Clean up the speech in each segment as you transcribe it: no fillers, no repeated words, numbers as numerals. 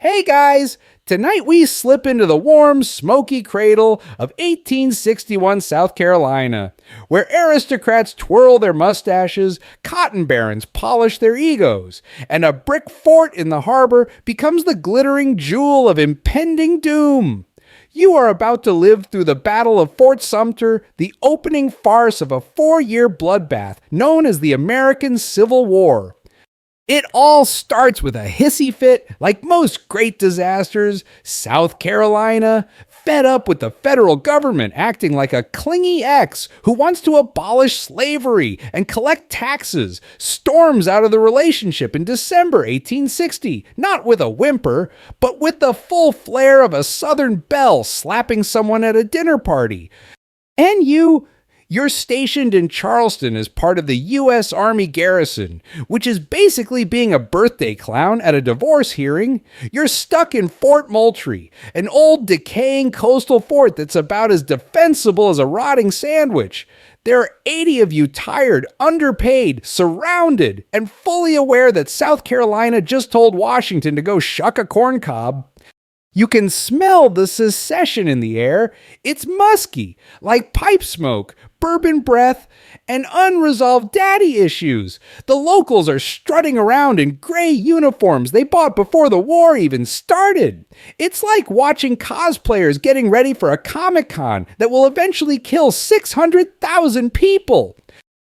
Hey guys! Tonight we slip into the warm, smoky cradle of 1861 South Carolina, where aristocrats twirl their mustaches, cotton barons polish their egos, and a brick fort in the harbor becomes the glittering jewel of impending doom. You are about to live through the Battle of Fort Sumter, the opening farce of a 4-year bloodbath known as the American Civil War. It all starts with a hissy fit, like most great disasters. South Carolina, fed up with the federal government acting like a clingy ex who wants to abolish slavery and collect taxes, storms out of the relationship in December 1860, not with a whimper, but with the full flair of a Southern belle slapping someone at a dinner party. And you're stationed in Charleston as part of the U.S. Army garrison, which is basically being a birthday clown at a divorce hearing. You're stuck in Fort Moultrie, an old decaying coastal fort that's about as defensible as a rotting sandwich. There are 80 of you tired, underpaid, surrounded, and fully aware that South Carolina just told Washington to go shuck a corncob. You can smell the secession in the air. It's musky, like pipe smoke, bourbon breath, and unresolved daddy issues. The locals are strutting around in gray uniforms they bought before the war even started. It's like watching cosplayers getting ready for a Comic-Con that will eventually kill 600,000 people.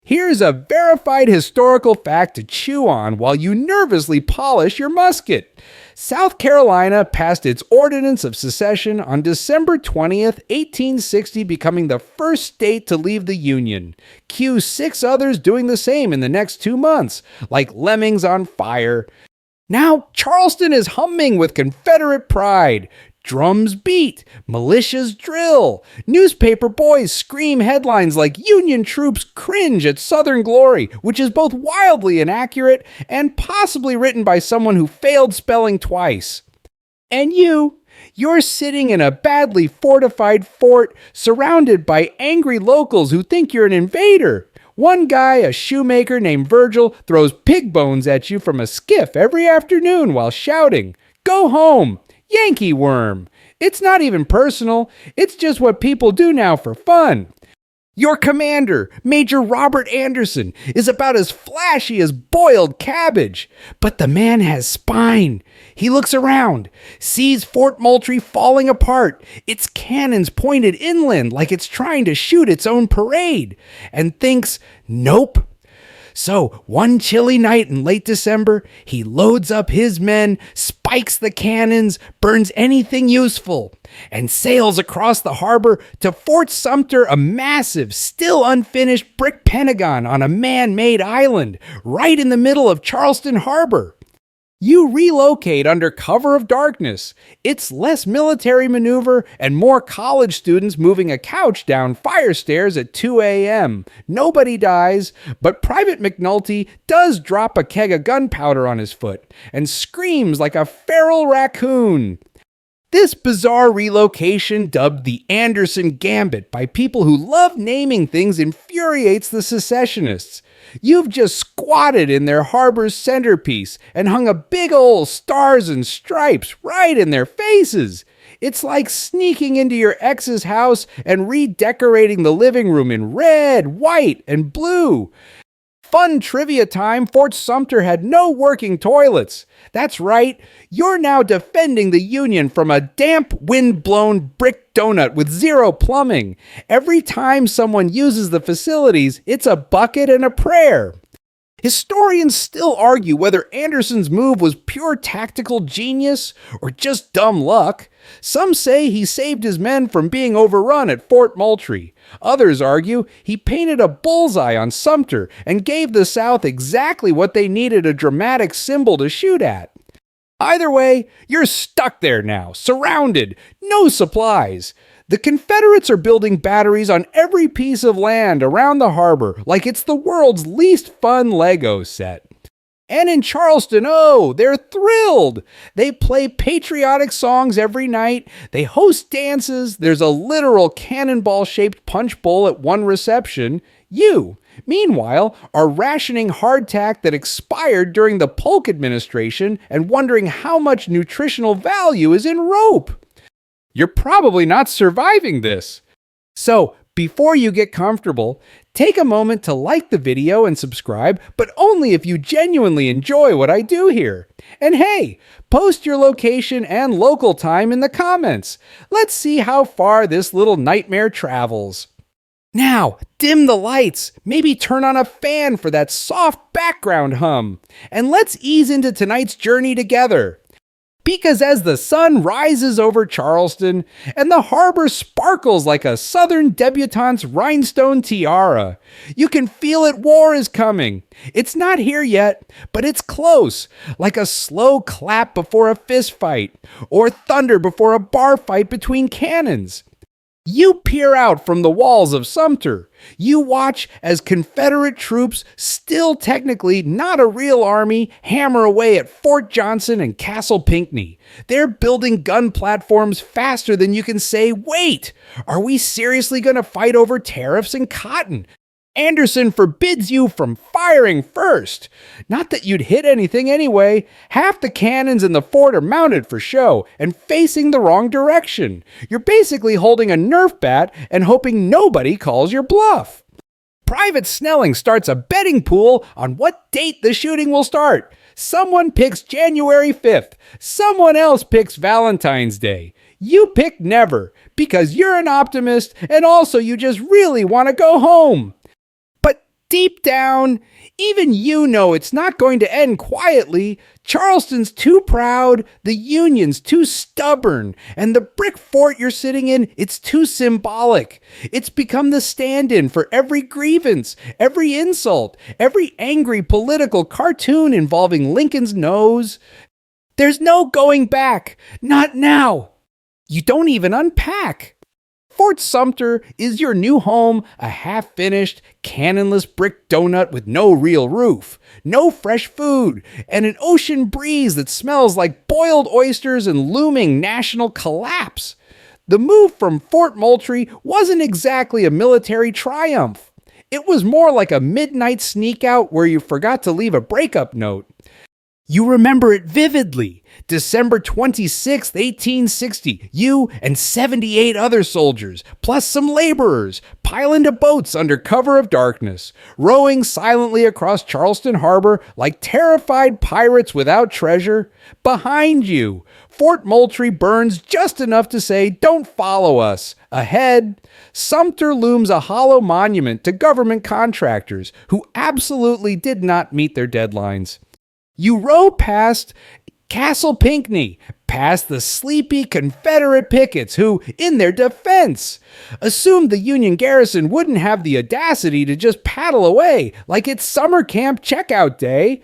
Here's a verified historical fact to chew on while you nervously polish your musket. South Carolina passed its Ordinance of Secession on December 20th, 1860, becoming the first state to leave the Union. Cue 6 others doing the same in the next 2 months, like lemmings on fire. Now, Charleston is humming with Confederate pride. Drums beat, militias drill, newspaper boys scream headlines like Union troops cringe at Southern glory, which is both wildly inaccurate and possibly written by someone who failed spelling twice. And you're sitting in a badly fortified fort surrounded by angry locals who think you're an invader. One guy, a shoemaker named Virgil, throws pig bones at you from a skiff every afternoon while shouting, "Go home! Yankee worm." It's not even personal. It's just what people do now for fun. Your commander, Major Robert Anderson, is about as flashy as boiled cabbage. But the man has spine. He looks around, sees Fort Moultrie falling apart, its cannons pointed inland like it's trying to shoot its own parade, and thinks, nope. So, one chilly night in late December, he loads up his men, spikes the cannons, burns anything useful, and sails across the harbor to Fort Sumter, a massive, still unfinished brick pentagon on a man-made island, right in the middle of Charleston Harbor. You relocate under cover of darkness. It's less military maneuver and more college students moving a couch down fire stairs at 2 a.m. Nobody dies, but Private McNulty does drop a keg of gunpowder on his foot and screams like a feral raccoon. This bizarre relocation, dubbed the Anderson Gambit by people who love naming things, infuriates the secessionists. You've just squatted in their harbor's centerpiece and hung a big old stars and stripes right in their faces. It's like sneaking into your ex's house and redecorating the living room in red, white, and blue. Fun trivia time, Fort Sumter had no working toilets. That's right, you're now defending the Union from a damp, wind-blown brick donut with zero plumbing. Every time someone uses the facilities, it's a bucket and a prayer. Historians still argue whether Anderson's move was pure tactical genius or just dumb luck. Some say he saved his men from being overrun at Fort Moultrie. Others argue he painted a bullseye on Sumter and gave the South exactly what they needed a dramatic symbol to shoot at. Either way, you're stuck there now, surrounded, no supplies. The Confederates are building batteries on every piece of land around the harbor like it's the world's least fun Lego set. And in Charleston, oh, they're thrilled. They play patriotic songs every night. They host dances. There's a literal cannonball-shaped punch bowl at one reception. Meanwhile, are rationing hardtack that expired during the Polk administration and wondering how much nutritional value is in rope. You're probably not surviving this. So, before you get comfortable, take a moment to like the video and subscribe, but only if you genuinely enjoy what I do here. And hey, post your location and local time in the comments. Let's see how far this little nightmare travels. Now, dim the lights, maybe turn on a fan for that soft background hum, and let's ease into tonight's journey together. Because as the sun rises over Charleston and the harbor sparkles like a southern debutante's rhinestone tiara, you can feel it. War is coming. It's not here yet, but it's close, like a slow clap before a fist fight or thunder before a bar fight between cannons. You peer out from the walls of Sumter. You watch as Confederate troops, still technically not a real army, hammer away at Fort Johnson and Castle Pinckney. They're building gun platforms faster than you can say, wait, are we seriously going to fight over tariffs and cotton? Anderson forbids you from firing first. Not that you'd hit anything anyway. Half the cannons in the fort are mounted for show and facing the wrong direction. You're basically holding a Nerf bat and hoping nobody calls your bluff. Private Snelling starts a betting pool on what date the shooting will start. Someone picks January 5th. Someone else picks Valentine's Day. You pick never because you're an optimist and also you just really want to go home. Deep down, even you know it's not going to end quietly. Charleston's too proud, the Union's too stubborn, and the brick fort you're sitting in, it's too symbolic. It's become the stand-in for every grievance, every insult, every angry political cartoon involving Lincoln's nose. There's no going back, not now. You don't even unpack. Fort Sumter is your new home, a half-finished, cannonless brick donut with no real roof, no fresh food, and an ocean breeze that smells like boiled oysters and looming national collapse. The move from Fort Moultrie wasn't exactly a military triumph. It was more like a midnight sneak out where you forgot to leave a breakup note. You remember it vividly. December 26, 1860, you and 78 other soldiers, plus some laborers, pile into boats under cover of darkness, rowing silently across Charleston Harbor like terrified pirates without treasure. Behind you, Fort Moultrie burns just enough to say, "Don't follow us." Ahead, Sumter looms a hollow monument to government contractors who absolutely did not meet their deadlines. You row past Castle Pinckney, past the sleepy Confederate pickets who, in their defense, assumed the Union garrison wouldn't have the audacity to just paddle away like it's summer camp checkout day.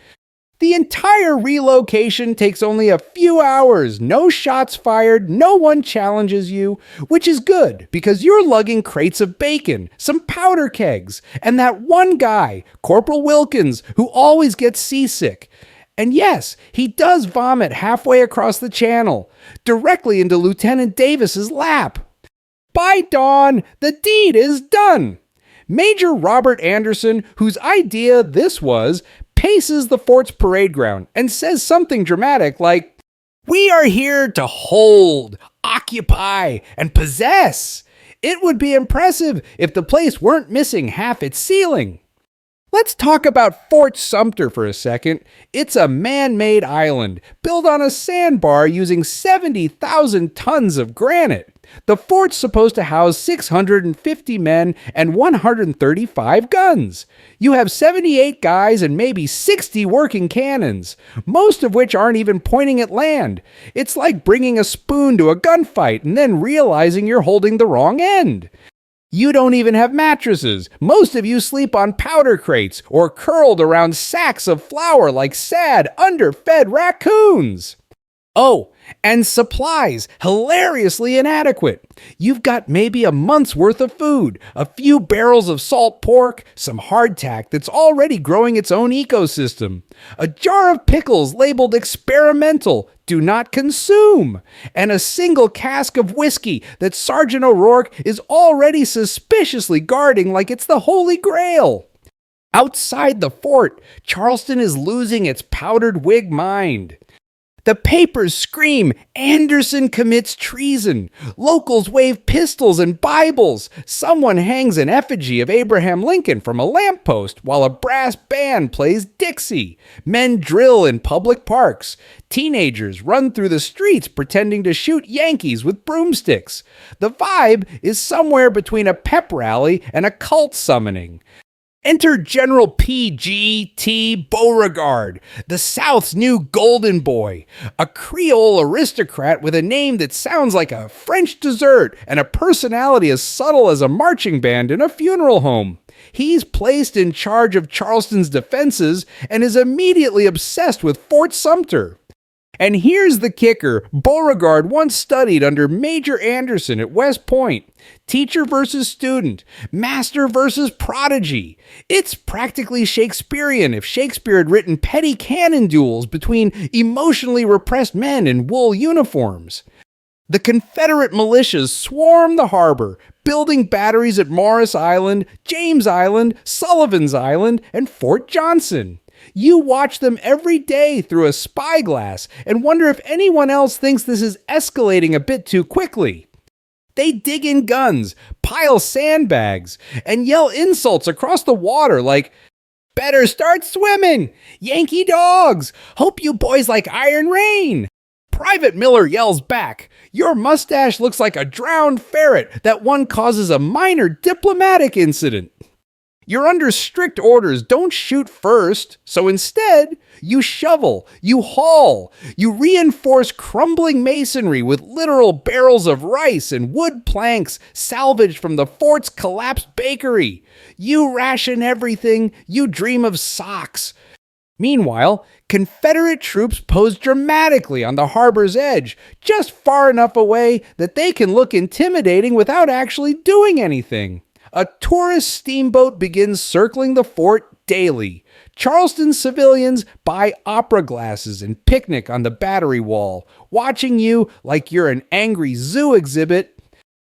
The entire relocation takes only a few hours, no shots fired, no one challenges you, which is good because you're lugging crates of bacon, some powder kegs, and that one guy, Corporal Wilkins, who always gets seasick. And yes, he does vomit halfway across the channel, directly into Lieutenant Davis's lap. By dawn, the deed is done. Major Robert Anderson, whose idea this was, paces the fort's parade ground and says something dramatic like, "We are here to hold, occupy, and possess." It would be impressive if the place weren't missing half its ceiling. Let's talk about Fort Sumter for a second. It's a man-made island built on a sandbar using 70,000 tons of granite. The fort's supposed to house 650 men and 135 guns. You have 78 guys and maybe 60 working cannons, most of which aren't even pointing at land. It's like bringing a spoon to a gunfight and then realizing you're holding the wrong end. You don't even have mattresses. Most of you sleep on powder crates or curled around sacks of flour like sad, underfed raccoons. Oh, and supplies, hilariously inadequate. You've got maybe a month's worth of food, a few barrels of salt pork, some hardtack that's already growing its own ecosystem, a jar of pickles labeled experimental, do not consume, and a single cask of whiskey that Sergeant O'Rourke is already suspiciously guarding like it's the Holy Grail. Outside the fort, Charleston is losing its powdered wig mind. The papers scream, Anderson commits treason. Locals wave pistols and Bibles. Someone hangs an effigy of Abraham Lincoln from a lamppost while a brass band plays Dixie. Men drill in public parks. Teenagers run through the streets pretending to shoot Yankees with broomsticks. The vibe is somewhere between a pep rally and a cult summoning. Enter General P.G.T. Beauregard, the South's new golden boy, a Creole aristocrat with a name that sounds like a French dessert and a personality as subtle as a marching band in a funeral home. He's placed in charge of Charleston's defenses and is immediately obsessed with Fort Sumter. And here's the kicker. Beauregard once studied under Major Anderson at West Point. Teacher versus student, master versus prodigy. It's practically Shakespearean if Shakespeare had written petty cannon duels between emotionally repressed men in wool uniforms. The Confederate militias swarm the harbor, building batteries at Morris Island, James Island, Sullivan's Island, and Fort Johnson. You watch them every day through a spyglass and wonder if anyone else thinks this is escalating a bit too quickly. They dig in guns, pile sandbags, and yell insults across the water like, "Better start swimming! Yankee dogs! Hope you boys like Iron Rain!" Private Miller yells back, "Your mustache looks like a drowned ferret that one causes a minor diplomatic incident." You're under strict orders, don't shoot first, so instead, you shovel, you haul, you reinforce crumbling masonry with literal barrels of rice and wood planks salvaged from the fort's collapsed bakery. You ration everything, you dream of socks. Meanwhile, Confederate troops pose dramatically on the harbor's edge, just far enough away that they can look intimidating without actually doing anything. A tourist steamboat begins circling the fort daily. Charleston civilians buy opera glasses and picnic on the battery wall, watching you like you're an angry zoo exhibit.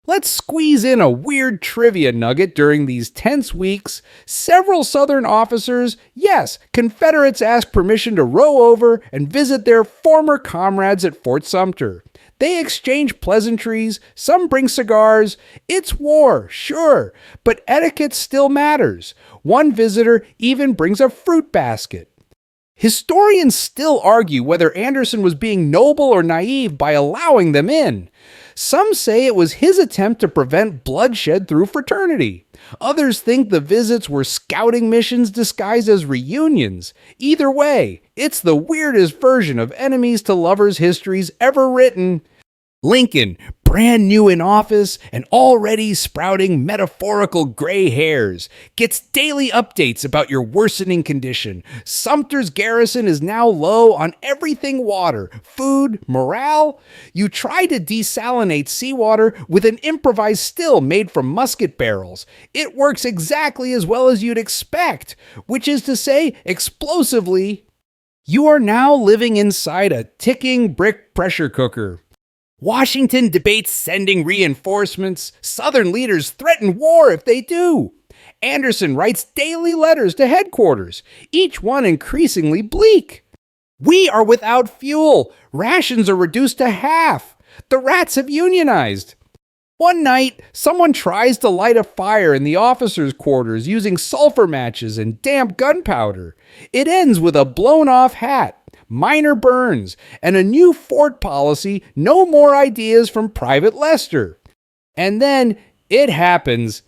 Let's squeeze in a weird trivia nugget during these tense weeks. Several Southern officers, yes, Confederates, ask permission to row over and visit their former comrades at Fort Sumter. They exchange pleasantries, some bring cigars. It's war, sure, but etiquette still matters. One visitor even brings a fruit basket. Historians still argue whether Anderson was being noble or naive by allowing them in. Some say it was his attempt to prevent bloodshed through fraternity. Others think the visits were scouting missions disguised as reunions. Either way, it's the weirdest version of enemies to lovers histories ever written. Lincoln, brand new in office and already sprouting metaphorical gray hairs, gets daily updates about your worsening condition. Sumter's garrison is now low on everything water, food, morale. You try to desalinate seawater with an improvised still made from musket barrels. It works exactly as well as you'd expect, which is to say, explosively. You are now living inside a ticking brick pressure cooker. Washington debates sending reinforcements. Southern leaders threaten war if they do. Anderson writes daily letters to headquarters, each one increasingly bleak. We are without fuel. Rations are reduced to half. The rats have unionized. One night, someone tries to light a fire in the officers' quarters using sulfur matches and damp gunpowder. It ends with a blown-off hat, minor burns, and a new fort policy, no more ideas from Private Lester. And then it happens.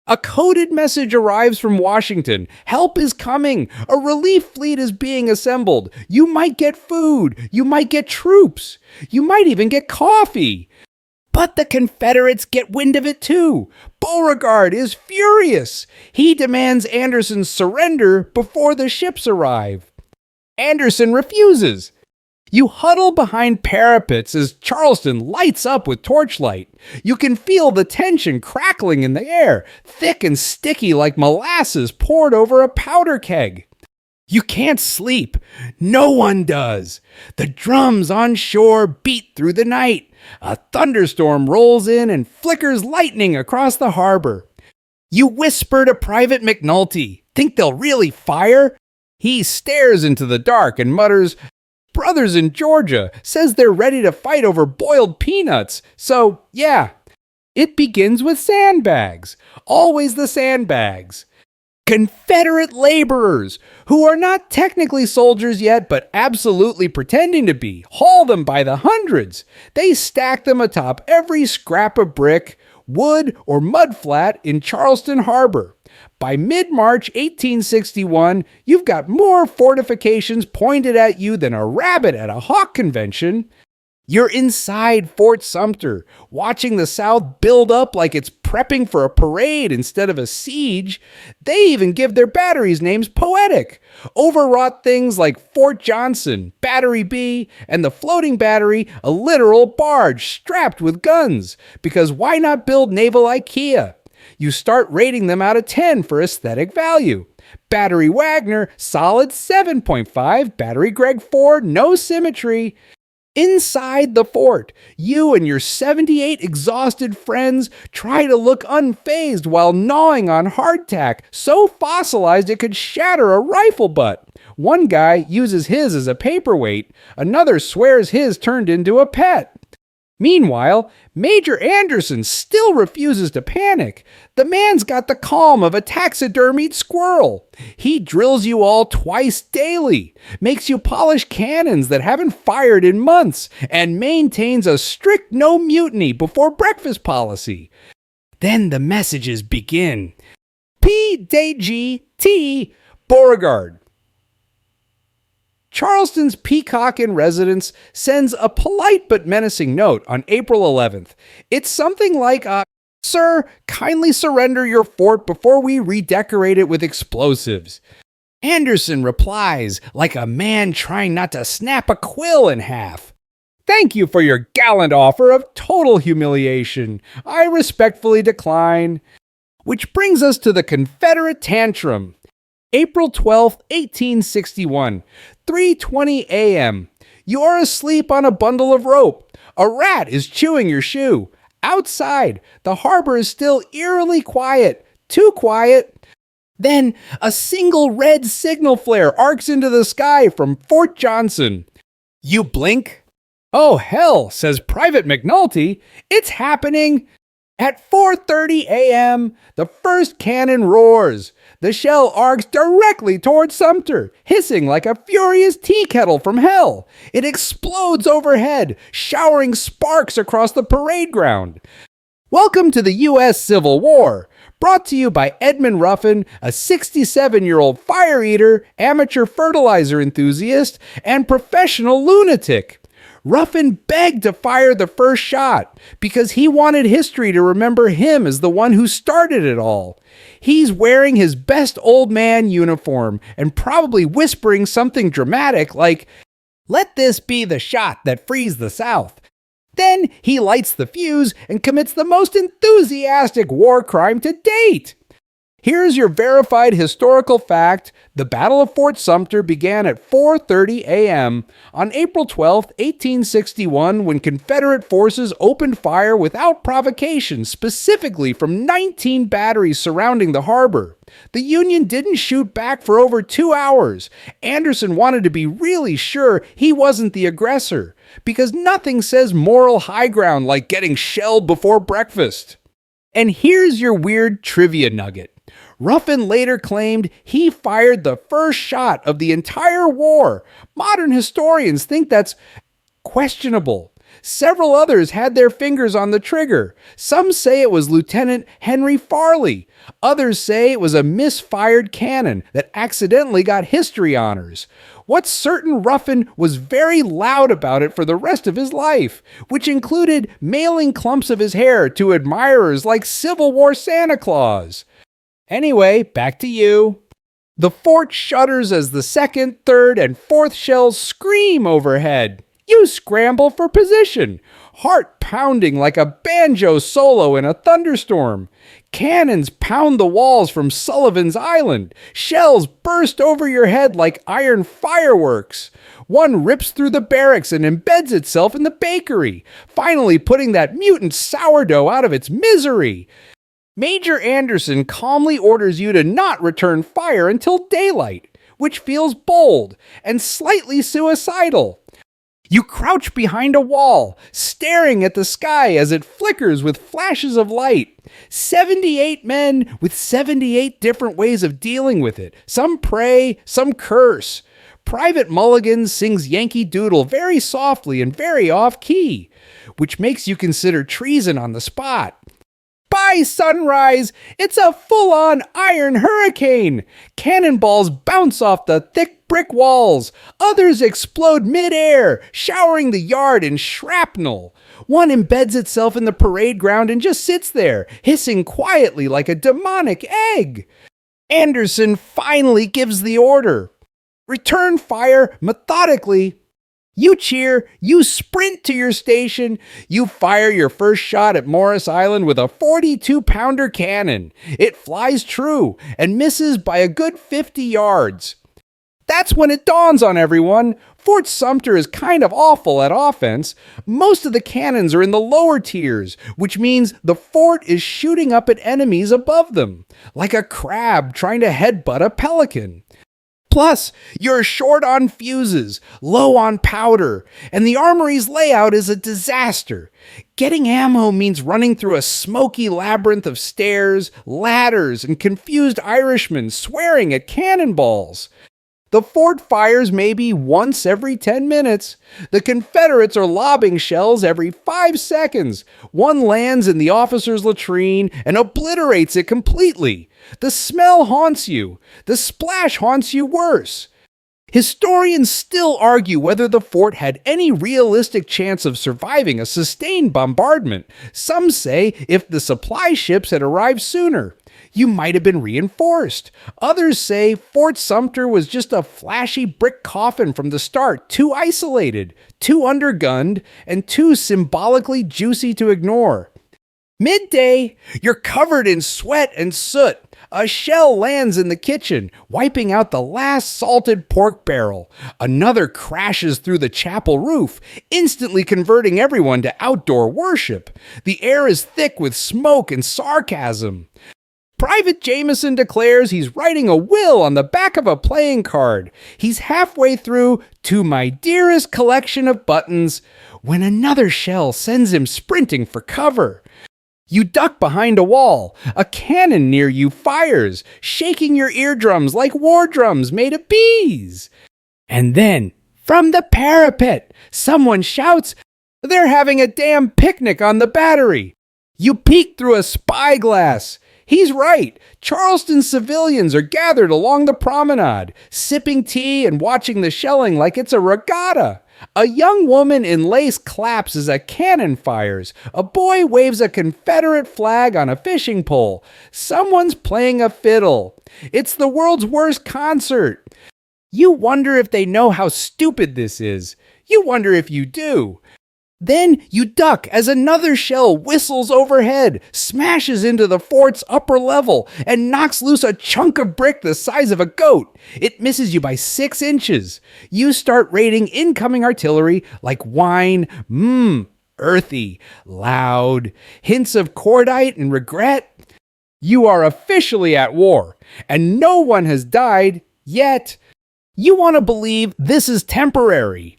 A coded message arrives from Washington. Help is coming. A relief fleet is being assembled. You might get food. You might get troops. You might even get coffee. But the Confederates get wind of it too. Beauregard is furious. He demands Anderson's surrender before the ships arrive. Anderson refuses. You huddle behind parapets as Charleston lights up with torchlight. You can feel the tension crackling in the air, thick and sticky like molasses poured over a powder keg. You can't sleep. No one does. The drums on shore beat through the night. A thunderstorm rolls in and flickers lightning across the harbor. You whisper to Private McNulty, Think they'll really fire? He stares into the dark and mutters, "Brothers in Georgia says they're ready to fight over boiled peanuts. So, yeah, it begins with sandbags. Always the sandbags. Confederate laborers, who are not technically soldiers yet, but absolutely pretending to be, haul them by the hundreds. They stack them atop every scrap of brick, wood, or mudflat in Charleston Harbor. By mid-March 1861, you've got more fortifications pointed at you than a rabbit at a hawk convention. You're inside Fort Sumter, watching the South build up like it's prepping for a parade instead of a siege. They even give their batteries names poetic. Overwrought things like Fort Johnson, Battery B, and the floating battery, a literal barge strapped with guns. Because why not build naval IKEA? You start rating them out of 10 for aesthetic value. Battery Wagner, solid 7.5. Battery Greg 4, no symmetry. Inside the fort, you and your 78 exhausted friends try to look unfazed while gnawing on hardtack so fossilized it could shatter a rifle butt. One guy uses his as a paperweight. Another swears his turned into a pet. Meanwhile, Major Anderson still refuses to panic. The man's got the calm of a taxidermied squirrel. He drills you all twice daily, makes you polish cannons that haven't fired in months, and maintains a strict no mutiny before breakfast policy. Then the messages begin. P-D-G-T Beauregard. Charleston's peacock in residence sends a polite but menacing note on April 11th. It's something like, "Sir, kindly surrender your fort before we redecorate it with explosives." Anderson replies like a man trying not to snap a quill in half. "Thank you for your gallant offer of total humiliation. I respectfully decline." Which brings us to the Confederate tantrum. April 12th, 1861, 3:20 a.m. You are asleep on a bundle of rope. A rat is chewing your shoe. Outside, the harbor is still eerily quiet. Too quiet. Then, a single red signal flare arcs into the sky from Fort Johnson. You blink. "Oh, hell," says Private McNulty. "It's happening." At 4:30 a.m., the first cannon roars. The shell arcs directly toward Sumter, hissing like a furious tea kettle from hell. It explodes overhead, showering sparks across the parade ground. Welcome to the U.S. Civil War, brought to you by Edmund Ruffin, a 67-year-old fire eater, amateur fertilizer enthusiast, and professional lunatic. Ruffin begged to fire the first shot because he wanted history to remember him as the one who started it all. He's wearing his best old man uniform and probably whispering something dramatic like, "Let this be the shot that frees the South." Then he lights the fuse and commits the most enthusiastic war crime to date. Here's your verified historical fact. The Battle of Fort Sumter began at 4:30 a.m. on April 12, 1861, when Confederate forces opened fire without provocation, specifically from 19 batteries surrounding the harbor. The Union didn't shoot back for over 2 hours. Anderson wanted to be really sure he wasn't the aggressor, because nothing says moral high ground like getting shelled before breakfast. And here's your weird trivia nugget. Ruffin later claimed he fired the first shot of the entire war. Modern historians think that's questionable. Several others had their fingers on the trigger. Some say it was Lieutenant Henry Farley. Others say it was a misfired cannon that accidentally got history honors. What's certain, Ruffin was very loud about it for the rest of his life, which included mailing clumps of his hair to admirers like Civil War Santa Claus. Anyway, back to you. The fort shudders as the second, third, and fourth shells scream overhead. You scramble for position, heart pounding like a banjo solo in a thunderstorm. Cannons pound the walls from Sullivan's Island. Shells burst over your head like iron fireworks. One rips through the barracks and embeds itself in the bakery, finally putting that mutant sourdough out of its misery. Major Anderson calmly orders you to not return fire until daylight, which feels bold and slightly suicidal. You crouch behind a wall, staring at the sky as it flickers with flashes of light. 78 men with 78 different ways of dealing with it. Some pray, some curse. Private Mulligan sings Yankee Doodle very softly and very off-key, which makes you consider treason on the spot. By sunrise, it's a full-on iron hurricane. Cannonballs bounce off the thick brick walls. Others explode mid-air, showering the yard in shrapnel. One embeds itself in the parade ground and just sits there, hissing quietly like a demonic egg. Anderson finally gives the order. Return fire methodically. You cheer, you sprint to your station, you fire your first shot at Morris Island with a 42-pounder cannon. It flies true and misses by a good 50 yards. That's when it dawns on everyone. Fort Sumter is kind of awful at offense. Most of the cannons are in the lower tiers, which means the fort is shooting up at enemies above them, like a crab trying to headbutt a pelican. Plus, you're short on fuses, low on powder, and the armory's layout is a disaster. Getting ammo means running through a smoky labyrinth of stairs, ladders, and confused Irishmen swearing at cannonballs. The fort fires maybe once every 10 minutes. The Confederates are lobbing shells every 5 seconds. One lands in the officer's latrine and obliterates it completely. The smell haunts you. The splash haunts you worse. Historians still argue whether the fort had any realistic chance of surviving a sustained bombardment. Some say if the supply ships had arrived sooner, you might have been reinforced. Others say Fort Sumter was just a flashy brick coffin from the start, too isolated, too undergunned, and too symbolically juicy to ignore. Midday, you're covered in sweat and soot. A shell lands in the kitchen, wiping out the last salted pork barrel. Another crashes through the chapel roof, instantly converting everyone to outdoor worship. The air is thick with smoke and sarcasm. Private Jameson declares he's writing a will on the back of a playing card. He's halfway through "To my dearest collection of buttons" when another shell sends him sprinting for cover. You duck behind a wall. A cannon near you fires, shaking your eardrums like war drums made of bees. And then, from the parapet, someone shouts, "They're having a damn picnic on the battery." You peek through a spyglass. He's right. Charleston civilians are gathered along the promenade, sipping tea and watching the shelling like it's a regatta. A young woman in lace claps as a cannon fires. A boy waves a Confederate flag on a fishing pole. Someone's playing a fiddle. It's the world's worst concert. You wonder if they know how stupid this is. You wonder if you do. Then you duck as another shell whistles overhead, smashes into the fort's upper level, and knocks loose a chunk of brick the size of a goat. It misses you by 6 inches. You start rating incoming artillery like wine, earthy, loud, hints of cordite and regret. You are officially at war, and no one has died yet. You want to believe this is temporary.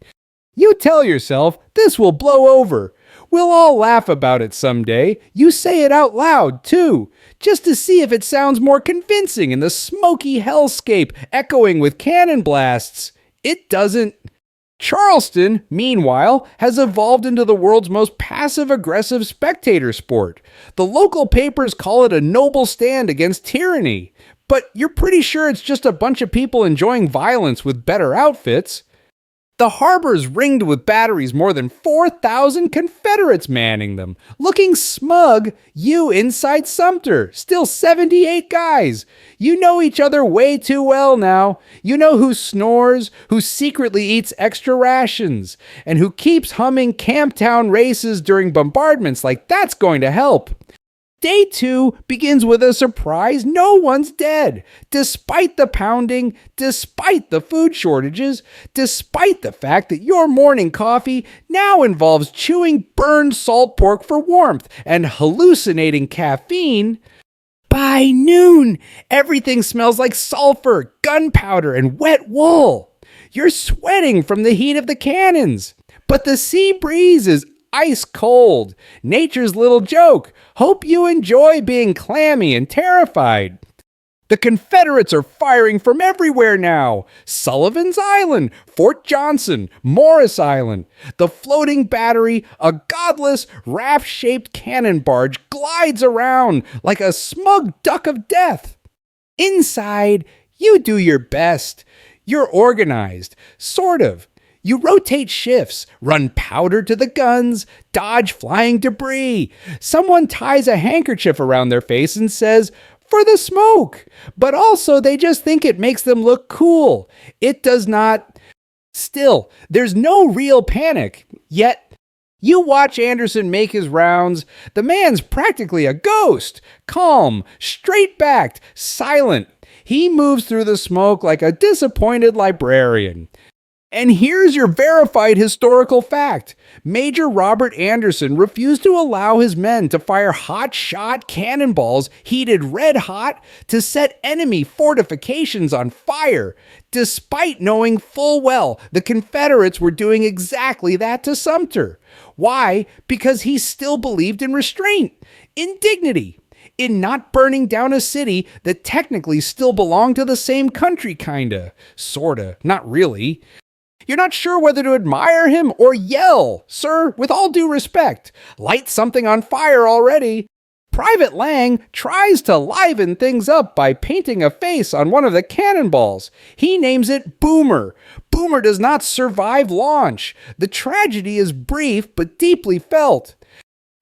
You tell yourself this will blow over. We'll all laugh about it someday. You say it out loud, too, just to see if it sounds more convincing in the smoky hellscape echoing with cannon blasts. It doesn't. Charleston, meanwhile, has evolved into the world's most passive-aggressive spectator sport. The local papers call it a noble stand against tyranny. But you're pretty sure it's just a bunch of people enjoying violence with better outfits. The harbor's ringed with batteries, more than 4,000 Confederates manning them. Looking smug, you inside Sumter, still 78 guys. You know each other way too well now. You know who snores, who secretly eats extra rations, and who keeps humming Camptown races during bombardments like that's going to help. Day 2 begins with a surprise. No one's dead. Despite the pounding, despite the food shortages, despite the fact that your morning coffee now involves chewing burned salt pork for warmth and hallucinating caffeine, By noon, everything smells like sulfur, gunpowder, and wet wool. You're sweating from the heat of the cannons. But the sea breeze is ice cold. Nature's little joke. Hope you enjoy being clammy and terrified. The Confederates are firing from everywhere now. Sullivan's Island, Fort Johnson, Morris Island. The floating battery, a godless, raft-shaped cannon barge, glides around like a smug duck of death. Inside, you do your best. You're organized, sort of. You rotate shifts, run powder to the guns, dodge flying debris. Someone ties a handkerchief around their face and says, "For the smoke." But also they just think it makes them look cool. It does not. Still, there's no real panic. Yet, you watch Anderson make his rounds. The man's practically a ghost. Calm, straight-backed, silent. He moves through the smoke like a disappointed librarian. And here's your verified historical fact. Major Robert Anderson refused to allow his men to fire hot-shot cannonballs heated red hot to set enemy fortifications on fire, despite knowing full well the Confederates were doing exactly that to Sumter. Why? Because he still believed in restraint, in dignity, in not burning down a city that technically still belonged to the same country, kinda, sorta, not really. You're not sure whether to admire him or yell, "Sir, with all due respect, light something on fire already." Private Lang tries to liven things up by painting a face on one of the cannonballs. He names it Boomer. Boomer does not survive launch. The tragedy is brief but deeply felt.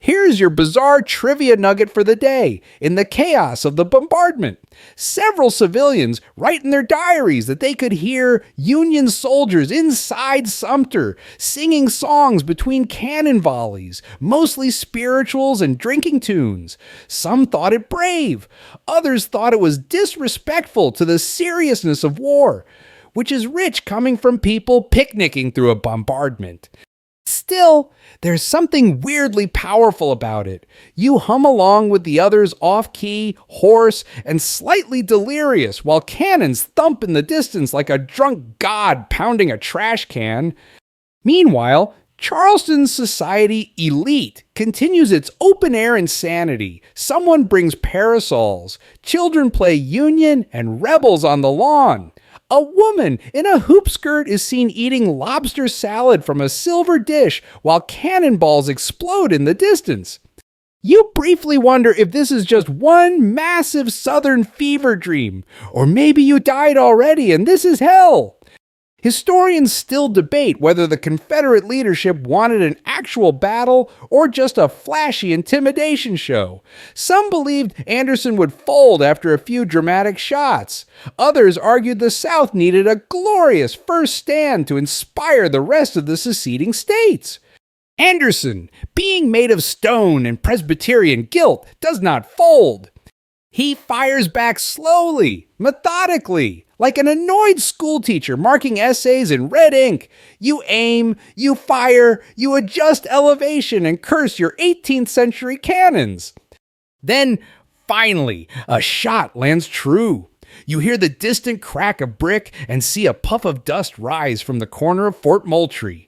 Here's your bizarre trivia nugget for the day. In the chaos of the bombardment, several civilians write in their diaries that they could hear Union soldiers inside Sumter singing songs between cannon volleys, mostly spirituals and drinking tunes. Some thought it brave. Others thought it was disrespectful to the seriousness of war, which is rich coming from people picnicking through a bombardment. Still, there's something weirdly powerful about it. You hum along with the others off-key, hoarse, and slightly delirious while cannons thump in the distance like a drunk god pounding a trash can. Meanwhile, Charleston's society elite continues its open-air insanity. Someone brings parasols. Children play Union and Rebels on the lawn. A woman in a hoop skirt is seen eating lobster salad from a silver dish while cannonballs explode in the distance. You briefly wonder if this is just one massive Southern fever dream, or maybe you died already and this is hell. Historians still debate whether the Confederate leadership wanted an actual battle or just a flashy intimidation show. Some believed Anderson would fold after a few dramatic shots. Others argued the South needed a glorious first stand to inspire the rest of the seceding states. Anderson, being made of stone and Presbyterian guilt, does not fold. He fires back slowly, methodically, like an annoyed schoolteacher marking essays in red ink. You aim, you fire, you adjust elevation and curse your 18th century cannons. Then, finally, a shot lands true. You hear the distant crack of brick and see a puff of dust rise from the corner of Fort Moultrie.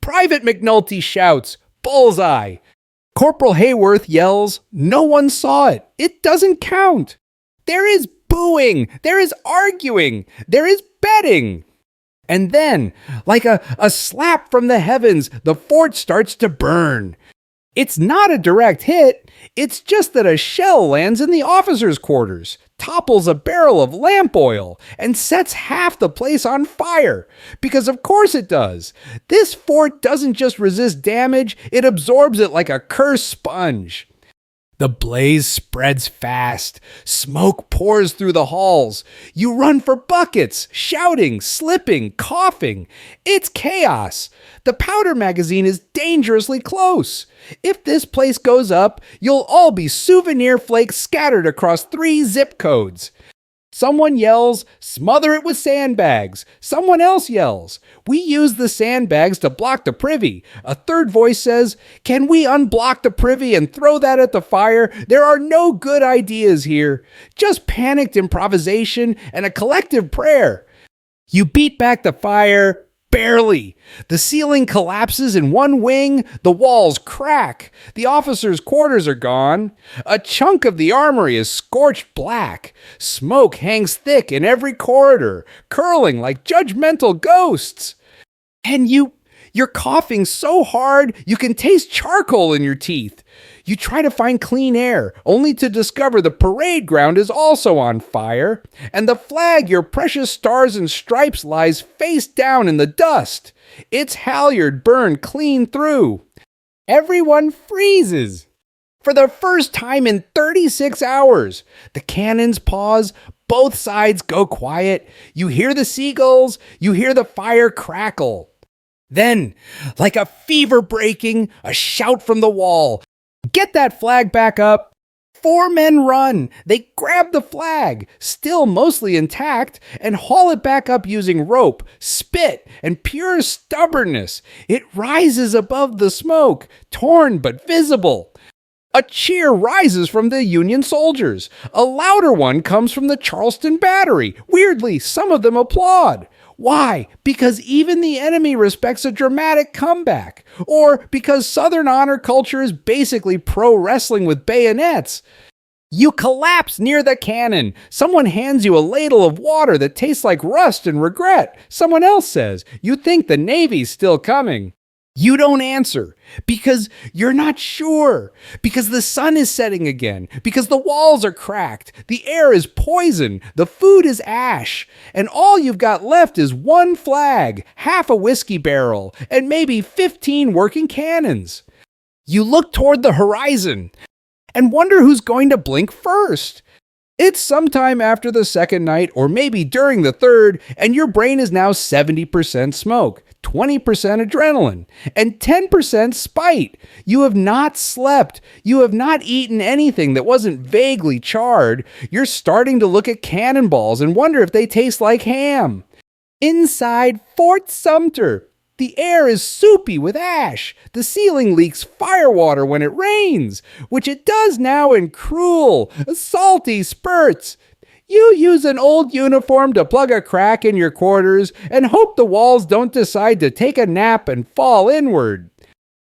Private McNulty shouts, "Bullseye!" Corporal Hayworth yells, "No one saw it. It doesn't count." There is booing. There is arguing. There is betting. And then, like a slap from the heavens, the fort starts to burn. It's not a direct hit. It's just that a shell lands in the officers' quarters, topples a barrel of lamp oil, and sets half the place on fire. Because of course it does. This fort doesn't just resist damage, it absorbs it like a cursed sponge. The blaze spreads fast. Smoke pours through the halls. You run for buckets, shouting, slipping, coughing. It's chaos. The powder magazine is dangerously close. If this place goes up, you'll all be souvenir flakes scattered across 3 zip codes. Someone yells, "Smother it with sandbags." Someone else yells, "We use the sandbags to block the privy." A third voice says, "Can we unblock the privy and throw that at the fire?" There are no good ideas here, just panicked improvisation and a collective prayer. You beat back the fire. Barely. The ceiling collapses in one wing, the walls crack, the officers' quarters are gone. A chunk of the armory is scorched black. Smoke hangs thick in every corridor, curling like judgmental ghosts. And you're coughing so hard you can taste charcoal in your teeth. You try to find clean air, only to discover the parade ground is also on fire, and the flag, your precious stars and stripes, lies face down in the dust. Its halyard burned clean through. Everyone freezes. For the first time in 36 hours, the cannons pause, both sides go quiet. You hear the seagulls, you hear the fire crackle. Then, like a fever breaking, a shout from the wall. "Get that flag back up." 4 men run. They grab the flag, still mostly intact, and haul it back up using rope, spit, and pure stubbornness. It rises above the smoke, torn but visible. A cheer rises from the Union soldiers. A louder one comes from the Charleston battery. Weirdly, some of them applaud. Why? Because even the enemy respects a dramatic comeback. Or because Southern honor culture is basically pro wrestling with bayonets. You collapse near the cannon. Someone hands you a ladle of water that tastes like rust and regret. Someone else says, "You think the Navy's still coming." You don't answer because you're not sure, because the sun is setting again, because the walls are cracked, the air is poison, the food is ash, and all you've got left is one flag, half a whiskey barrel, and maybe 15 working cannons. You look toward the horizon and wonder who's going to blink first. It's sometime after the second night, or maybe during the third, and your brain is now 70% smoke, 20% adrenaline, and 10% spite. You have not slept. You have not eaten anything that wasn't vaguely charred. You're starting to look at cannonballs and wonder if they taste like ham. Inside Fort Sumter, the air is soupy with ash. The ceiling leaks firewater when it rains, which it does now in cruel, salty spurts. You use an old uniform to plug a crack in your quarters and hope the walls don't decide to take a nap and fall inward.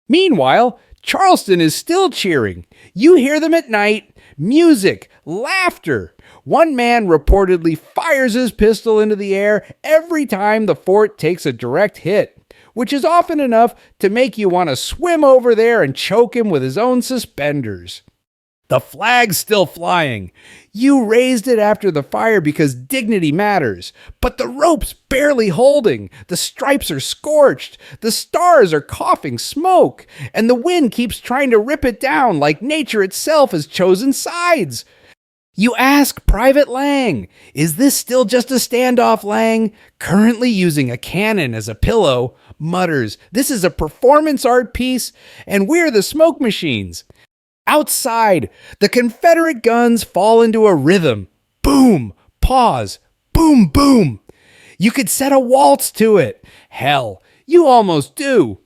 Meanwhile, Charleston is still cheering. You hear them at night. Music, laughter. One man reportedly fires his pistol into the air every time the fort takes a direct hit, which is often enough to make you want to swim over there and choke him with his own suspenders. The flag's still flying. You raised it after the fire because dignity matters, but the rope's barely holding. The stripes are scorched. The stars are coughing smoke, and the wind keeps trying to rip it down like nature itself has chosen sides. You ask Private Lang, "Is this still just a standoff, Lang?" Currently using a cannon as a pillow, mutters, "This is a performance art piece, and we're the smoke machines." Outside, the Confederate guns fall into a rhythm. Boom, pause, boom, boom. You could set a waltz to it. Hell, you almost do.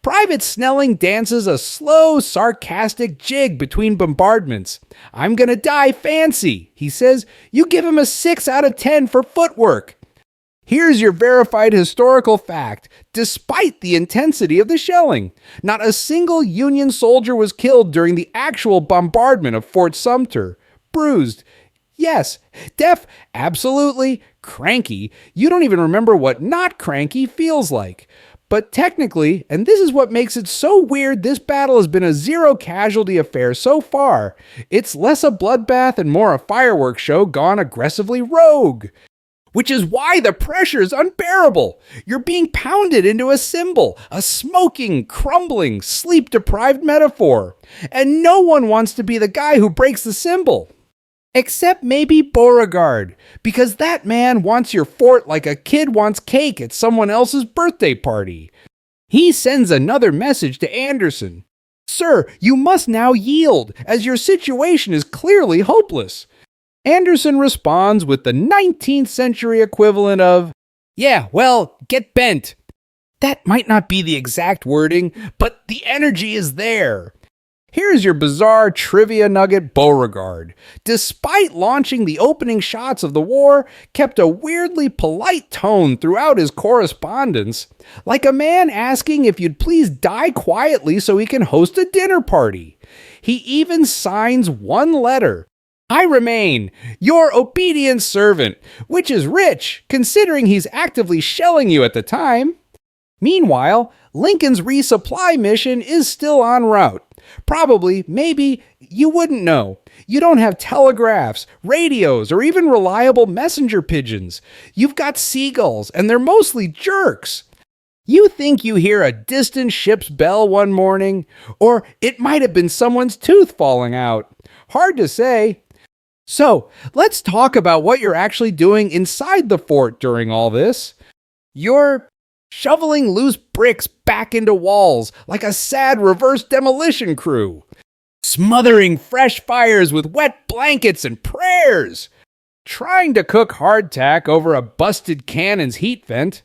Private Snelling dances a slow, sarcastic jig between bombardments. "I'm gonna die fancy," he says. You give him a 6 out of 10 for footwork. Here's your verified historical fact. Despite the intensity of the shelling, not a single Union soldier was killed during the actual bombardment of Fort Sumter. Bruised, yes. Deaf, absolutely. Cranky, you don't even remember what not cranky feels like. But technically, and this is what makes it so weird, this battle has been a zero casualty affair so far. It's less a bloodbath and more a fireworks show gone aggressively rogue. Which is why the pressure is unbearable. You're being pounded into a symbol, a smoking, crumbling, sleep-deprived metaphor. And no one wants to be the guy who breaks the symbol. Except maybe Beauregard, because that man wants your fort like a kid wants cake at someone else's birthday party. He sends another message to Anderson. "Sir, you must now yield, as your situation is clearly hopeless." Anderson responds with the 19th century equivalent of, "Yeah, well, get bent." That might not be the exact wording, but the energy is there. Here's your bizarre trivia nugget: Beauregard, despite launching the opening shots of the war, kept a weirdly polite tone throughout his correspondence, like a man asking if you'd please die quietly so he can host a dinner party. He even signs one letter: "I remain, your obedient servant," which is rich, considering he's actively shelling you at the time. Meanwhile, Lincoln's resupply mission is still en route. Probably, maybe, you wouldn't know. You don't have telegraphs, radios, or even reliable messenger pigeons. You've got seagulls, and they're mostly jerks. You think you hear a distant ship's bell one morning, or it might have been someone's tooth falling out. Hard to say. So, let's talk about what you're actually doing inside the fort during all this. You're shoveling loose bricks back into walls like a sad reverse demolition crew, smothering fresh fires with wet blankets and prayers, trying to cook hardtack over a busted cannon's heat vent,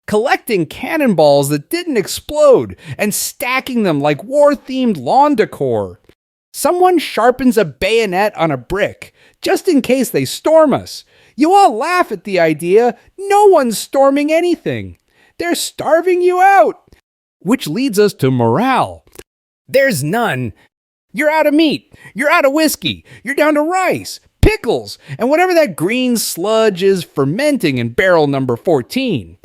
collecting cannonballs that didn't explode and stacking them like war-themed lawn decor. Someone sharpens a bayonet on a brick just in case they storm us. You all laugh at the idea. No one's storming anything. They're starving you out. Which leads us to morale. There's none. You're out of meat. You're out of whiskey. You're down to rice, pickles, and whatever that green sludge is fermenting in barrel number 14.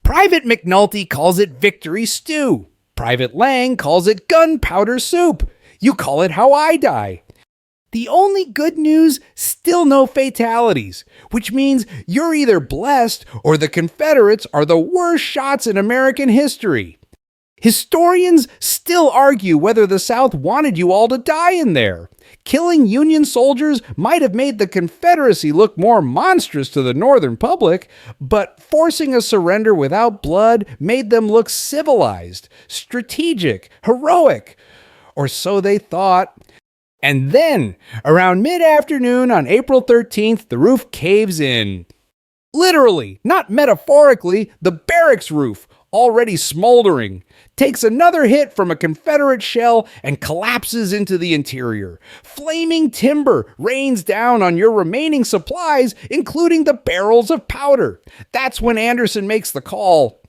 Private McNulty calls it victory stew. Private Lang calls it gunpowder soup. You call it how I die. The only good news, still no fatalities, which means you're either blessed or the Confederates are the worst shots in American history. Historians still argue whether the South wanted you all to die in there. Killing Union soldiers might have made the Confederacy look more monstrous to the Northern public, but forcing a surrender without blood made them look civilized, strategic, heroic, or so they thought. And then, around mid-afternoon on April 13th, the roof caves in. Literally, not metaphorically, the barracks roof, already smoldering, takes another hit from a Confederate shell and collapses into the interior. Flaming timber rains down on your remaining supplies, including the barrels of powder. That's when Anderson makes the call.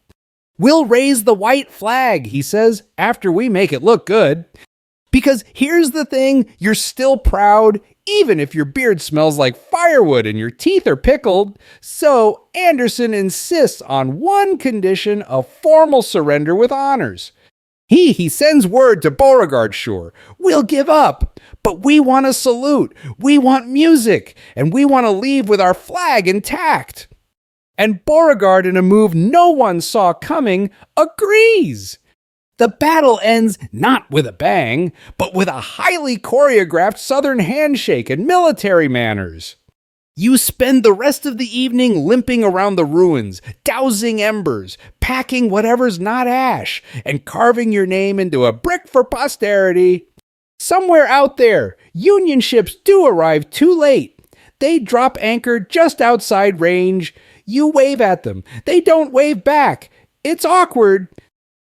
"We'll raise the white flag," he says, "after we make it look good." Because here's the thing, you're still proud, even if your beard smells like firewood and your teeth are pickled. So Anderson insists on one condition: a formal surrender with honors. He sends word to Beauregard, sure, "We'll give up, but we want a salute, we want music, and we want to leave with our flag intact." And Beauregard, in a move no one saw coming, agrees. The battle ends not with a bang, but with a highly choreographed Southern handshake and military manners. You spend the rest of the evening limping around the ruins, dousing embers, packing whatever's not ash, and carving your name into a brick for posterity. Somewhere out there, Union ships do arrive too late. They drop anchor just outside range. You wave at them. They don't wave back. It's awkward.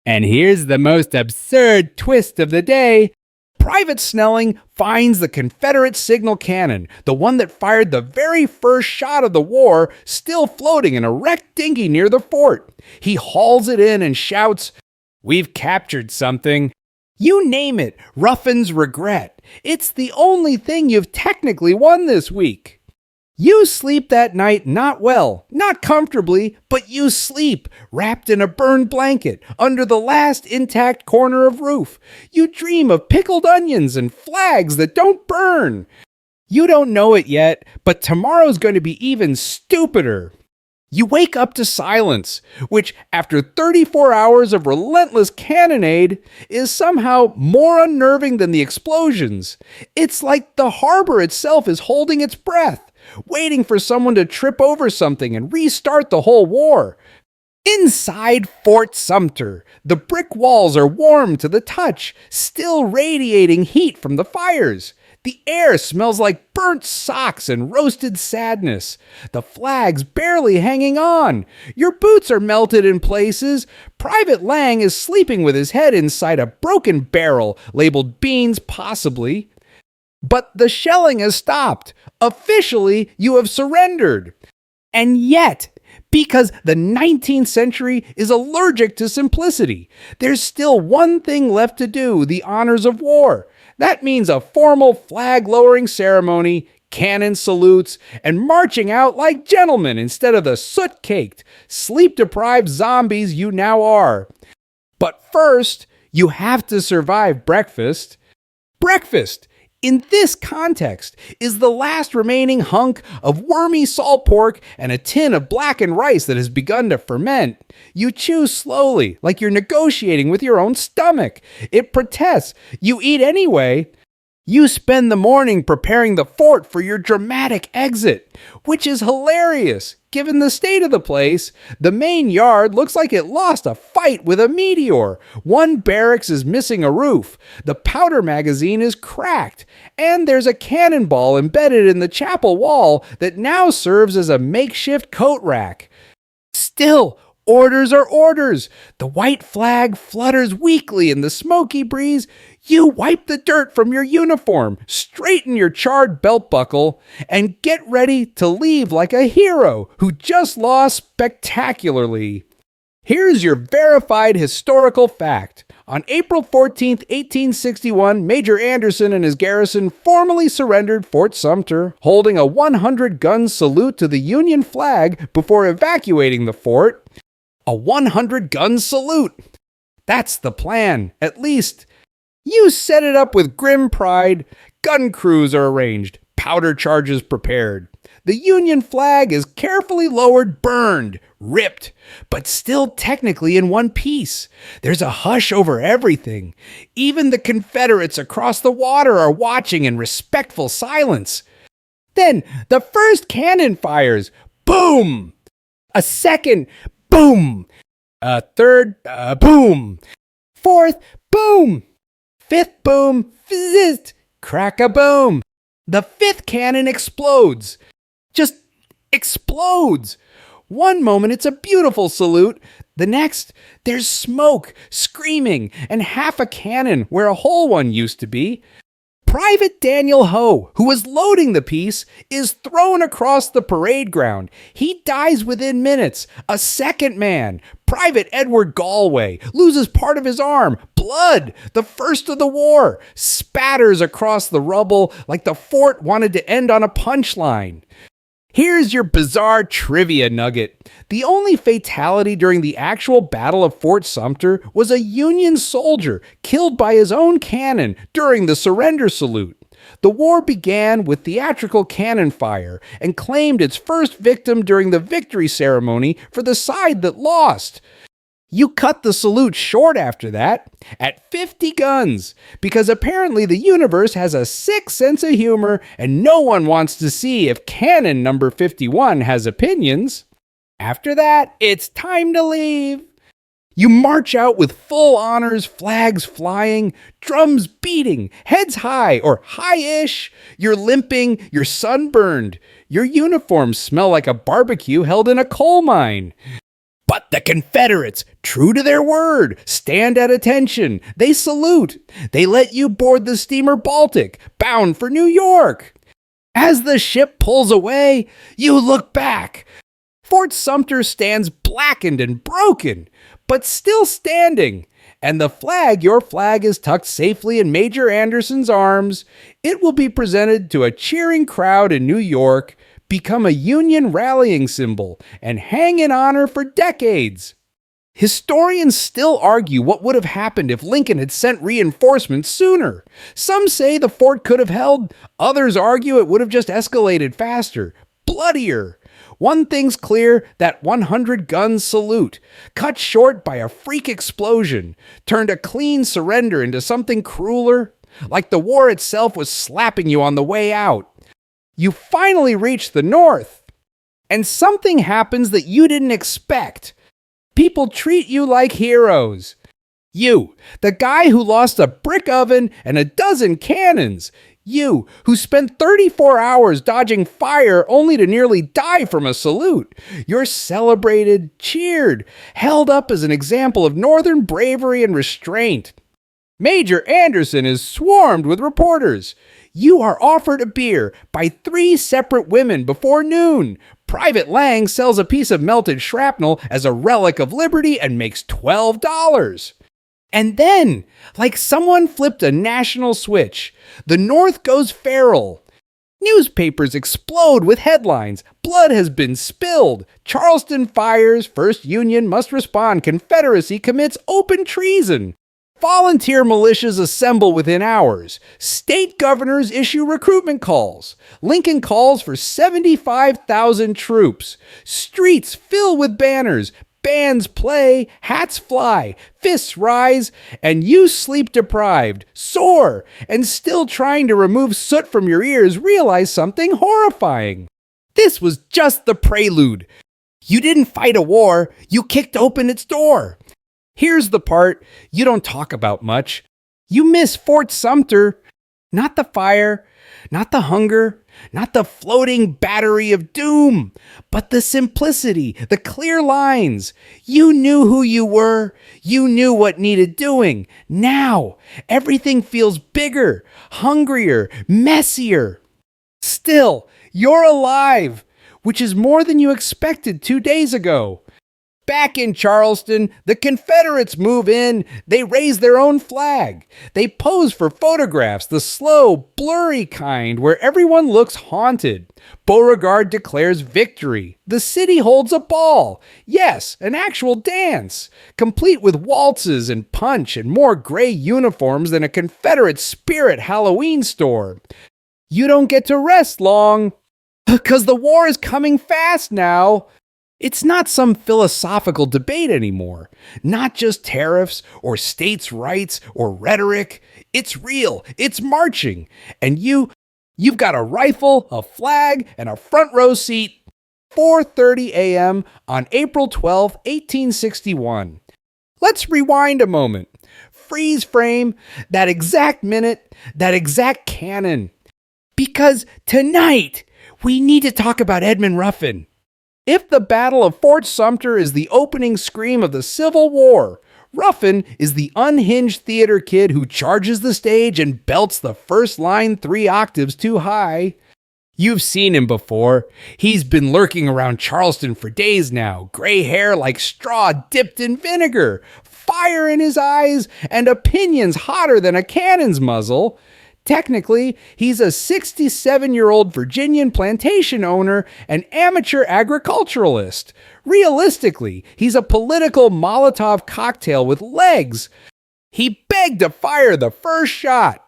And here's the most absurd twist of the day. Private Snelling finds the Confederate signal cannon, the one that fired the very first shot of the war, still floating in a wrecked dinghy near the fort. He hauls it in and shouts, "We've captured something." You name it, Ruffin's regret. It's the only thing you've technically won this week. You sleep that night not well, not comfortably, but you sleep, wrapped in a burned blanket, under the last intact corner of roof. You dream of pickled onions and flags that don't burn. You don't know it yet, but tomorrow's going to be even stupider. You wake up to silence, which, after 34 hours of relentless cannonade, is somehow more unnerving than the explosions. It's like the harbor itself is holding its breath, waiting for someone to trip over something and restart the whole war. Inside Fort Sumter, the brick walls are warm to the touch, still radiating heat from the fires. The air smells like burnt socks and roasted sadness. The flag's barely hanging on. Your boots are melted in places. Private Lang is sleeping with his head inside a broken barrel labeled beans possibly. But the shelling has stopped. Officially, you have surrendered. And yet, because the 19th century is allergic to simplicity, there's still one thing left to do, the honors of war. That means a formal flag-lowering ceremony, cannon salutes, and marching out like gentlemen instead of the soot-caked, sleep-deprived zombies you now are. But first, you have to survive breakfast. Breakfast, in this context, is the last remaining hunk of wormy salt pork and a tin of blackened rice that has begun to ferment. You chew slowly, like you're negotiating with your own stomach. It protests. You eat anyway. You spend the morning preparing the fort for your dramatic exit, which is hilarious, given the state of the place. The main yard looks like it lost a fight with a meteor. One barracks is missing a roof. The powder magazine is cracked. And there's a cannonball embedded in the chapel wall that now serves as a makeshift coat rack. Still, orders are orders. The white flag flutters weakly in the smoky breeze. You wipe the dirt from your uniform, straighten your charred belt buckle, and get ready to leave like a hero who just lost spectacularly. Here's your verified historical fact. On April 14, 1861, Major Anderson and his garrison formally surrendered Fort Sumter, holding a 100-gun salute to the Union flag before evacuating the fort. A 100-gun salute! That's the plan, at least. You set it up with grim pride. Gun crews are arranged, powder charges prepared. The Union flag is carefully lowered, burned, ripped, but still technically in one piece. There's a hush over everything. Even the Confederates across the water are watching in respectful silence. Then the first cannon fires. Boom! A second. Boom! A third. Boom! Fourth. Boom! Fifth boom, fizzzt, crack-a-boom. The fifth cannon explodes. Just explodes. One moment it's a beautiful salute. The next, there's smoke, screaming, and half a cannon where a whole one used to be. Private Daniel Ho, who was loading the piece, is thrown across the parade ground. He dies within minutes. A second man, Private Edward Galway, loses part of his arm. Blood, the first of the war, spatters across the rubble like the fort wanted to end on a punchline. Here's your bizarre trivia nugget. The only fatality during the actual Battle of Fort Sumter was a Union soldier killed by his own cannon during the surrender salute. The war began with theatrical cannon fire and claimed its first victim during the victory ceremony for the side that lost. You cut the salute short after that, at 50 guns, because apparently the universe has a sick sense of humor and no one wants to see if cannon number 51 has opinions. After that, it's time to leave. You march out with full honors, flags flying, drums beating, heads high or high-ish. You're limping, you're sunburned. Your uniforms smell like a barbecue held in a coal mine. But the Confederates, true to their word, stand at attention. They salute. They let you board the steamer Baltic, bound for New York. As the ship pulls away, you look back. Fort Sumter stands blackened and broken, but still standing. And the flag, your flag, is tucked safely in Major Anderson's arms. It will be presented to a cheering crowd in New York, become a Union rallying symbol, and hang in honor for decades. Historians still argue what would have happened if Lincoln had sent reinforcements sooner. Some say the fort could have held, others argue it would have just escalated faster, bloodier. One thing's clear, that 100-gun salute, cut short by a freak explosion, turned a clean surrender into something crueler, like the war itself was slapping you on the way out. You finally reach the North, and something happens that you didn't expect. People treat you like heroes. You, the guy who lost a brick oven and a dozen cannons, You, who spent 34 hours dodging fire only to nearly die from a salute. You're celebrated, cheered, held up as an example of Northern bravery and restraint. Major Anderson is swarmed with reporters. You are offered a beer by 3 separate women before noon. Private Lang sells a piece of melted shrapnel as a relic of liberty and makes $12. And then, like someone flipped a national switch, the North goes feral. Newspapers explode with headlines. Blood has been spilled. Charleston fires. First Union must respond. Confederacy commits open treason. Volunteer militias assemble within hours. State governors issue recruitment calls. Lincoln calls for 75,000 troops. Streets fill with banners. Bands play, hats fly, fists rise, and you sleep deprived, sore, and still trying to remove soot from your ears realize something horrifying. This was just the prelude. You didn't fight a war, you kicked open its door. Here's the part you don't talk about much. You miss Fort Sumter. Not the fire, not the hunger, not the floating battery of doom, but the simplicity, the clear lines. You knew who you were. You knew what needed doing. Now, everything feels bigger, hungrier, messier. Still, you're alive, which is more than you expected 2 days ago. Back in Charleston, the Confederates move in. They raise their own flag. They pose for photographs, the slow, blurry kind where everyone looks haunted. Beauregard declares victory. The city holds a ball. Yes, an actual dance, complete with waltzes and punch and more gray uniforms than a Confederate spirit Halloween store. You don't get to rest long, because the war is coming fast now. It's not some philosophical debate anymore, not just tariffs or states' rights or rhetoric. It's real, it's marching, and you've got a rifle, a flag, and a front row seat. 4:30 a.m. on April 12, 1861. Let's rewind a moment. Freeze frame, that exact minute, that exact cannon. Because tonight, we need to talk about Edmund Ruffin. If the Battle of Fort Sumter is the opening scream of the Civil War, Ruffin is the unhinged theater kid who charges the stage and belts the first line 3 octaves too high. You've seen him before. He's been lurking around Charleston for days now, gray hair like straw dipped in vinegar, fire in his eyes, and opinions hotter than a cannon's muzzle. Technically, he's a 67-year-old Virginian plantation owner and amateur agriculturalist. Realistically, he's a political Molotov cocktail with legs. He begged to fire the first shot.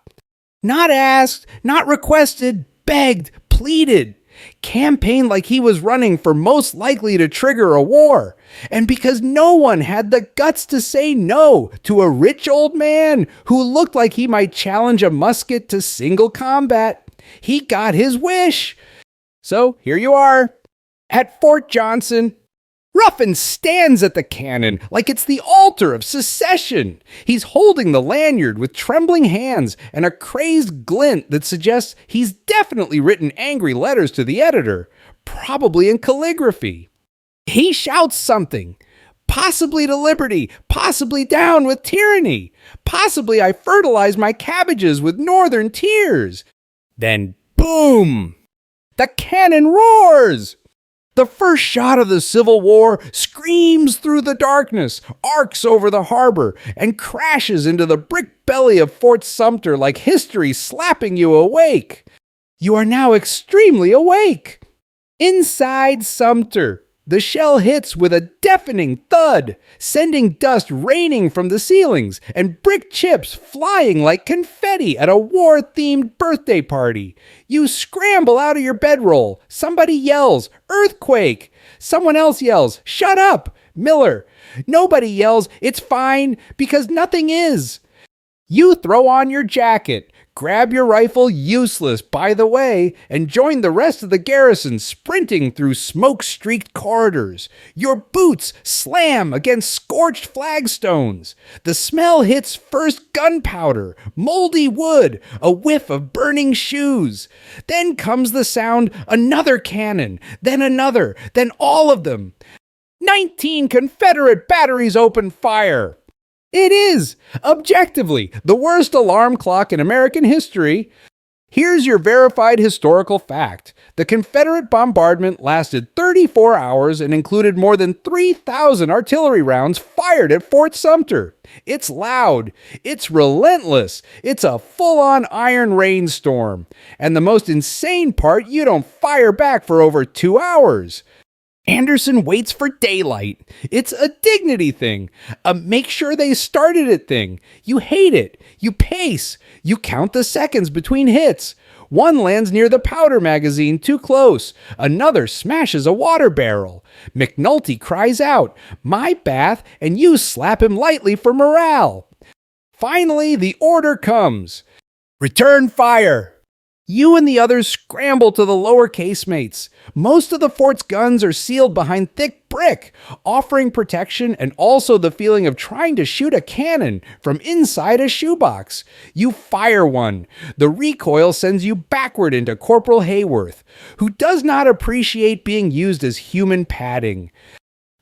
Not asked, not requested, begged, pleaded. Campaigned like he was running for most likely to trigger a war. And because no one had the guts to say no to a rich old man who looked like he might challenge a musket to single combat, he got his wish. So here you are, at Fort Johnson. Ruffin stands at the cannon like it's the altar of secession. He's holding the lanyard with trembling hands and a crazed glint that suggests he's definitely written angry letters to the editor, probably in calligraphy. He shouts something, possibly to liberty, possibly down with tyranny, possibly I fertilize my cabbages with northern tears. Then boom! The cannon roars! The first shot of the Civil War screams through the darkness, arcs over the harbor, and crashes into the brick belly of Fort Sumter like history slapping you awake. You are now extremely awake. Inside Sumter, the shell hits with a deafening thud, sending dust raining from the ceilings and brick chips flying like confetti at a war-themed birthday party. You scramble out of your bedroll. Somebody yells, "Earthquake!" Someone else yells, "Shut up, Miller!" Nobody yells, "It's fine," because nothing is. You throw on your jacket, grab your rifle, useless by the way, and join the rest of the garrison sprinting through smoke-streaked corridors. Your boots slam against scorched flagstones. The smell hits first gunpowder, moldy wood, a whiff of burning shoes. Then comes the sound, another cannon, then another, then all of them. 19 Confederate batteries open fire. It is, objectively, the worst alarm clock in American history. Here's your verified historical fact. The Confederate bombardment lasted 34 hours and included more than 3,000 artillery rounds fired at Fort Sumter. It's loud. It's relentless. It's a full-on iron rainstorm. And the most insane part, you don't fire back for over 2 hours. Anderson waits for daylight. It's a dignity thing, a make sure they started it thing. You hate it. You pace. You count the seconds between hits. One lands near the powder magazine too close. Another smashes a water barrel. McNulty cries out, "My bath," and you slap him lightly for morale. Finally, the order comes. Return fire. You and the others scramble to the lower casemates. Most of the fort's guns are sealed behind thick brick, offering protection and also the feeling of trying to shoot a cannon from inside a shoebox. You fire one. The recoil sends you backward into Corporal Hayworth, who does not appreciate being used as human padding.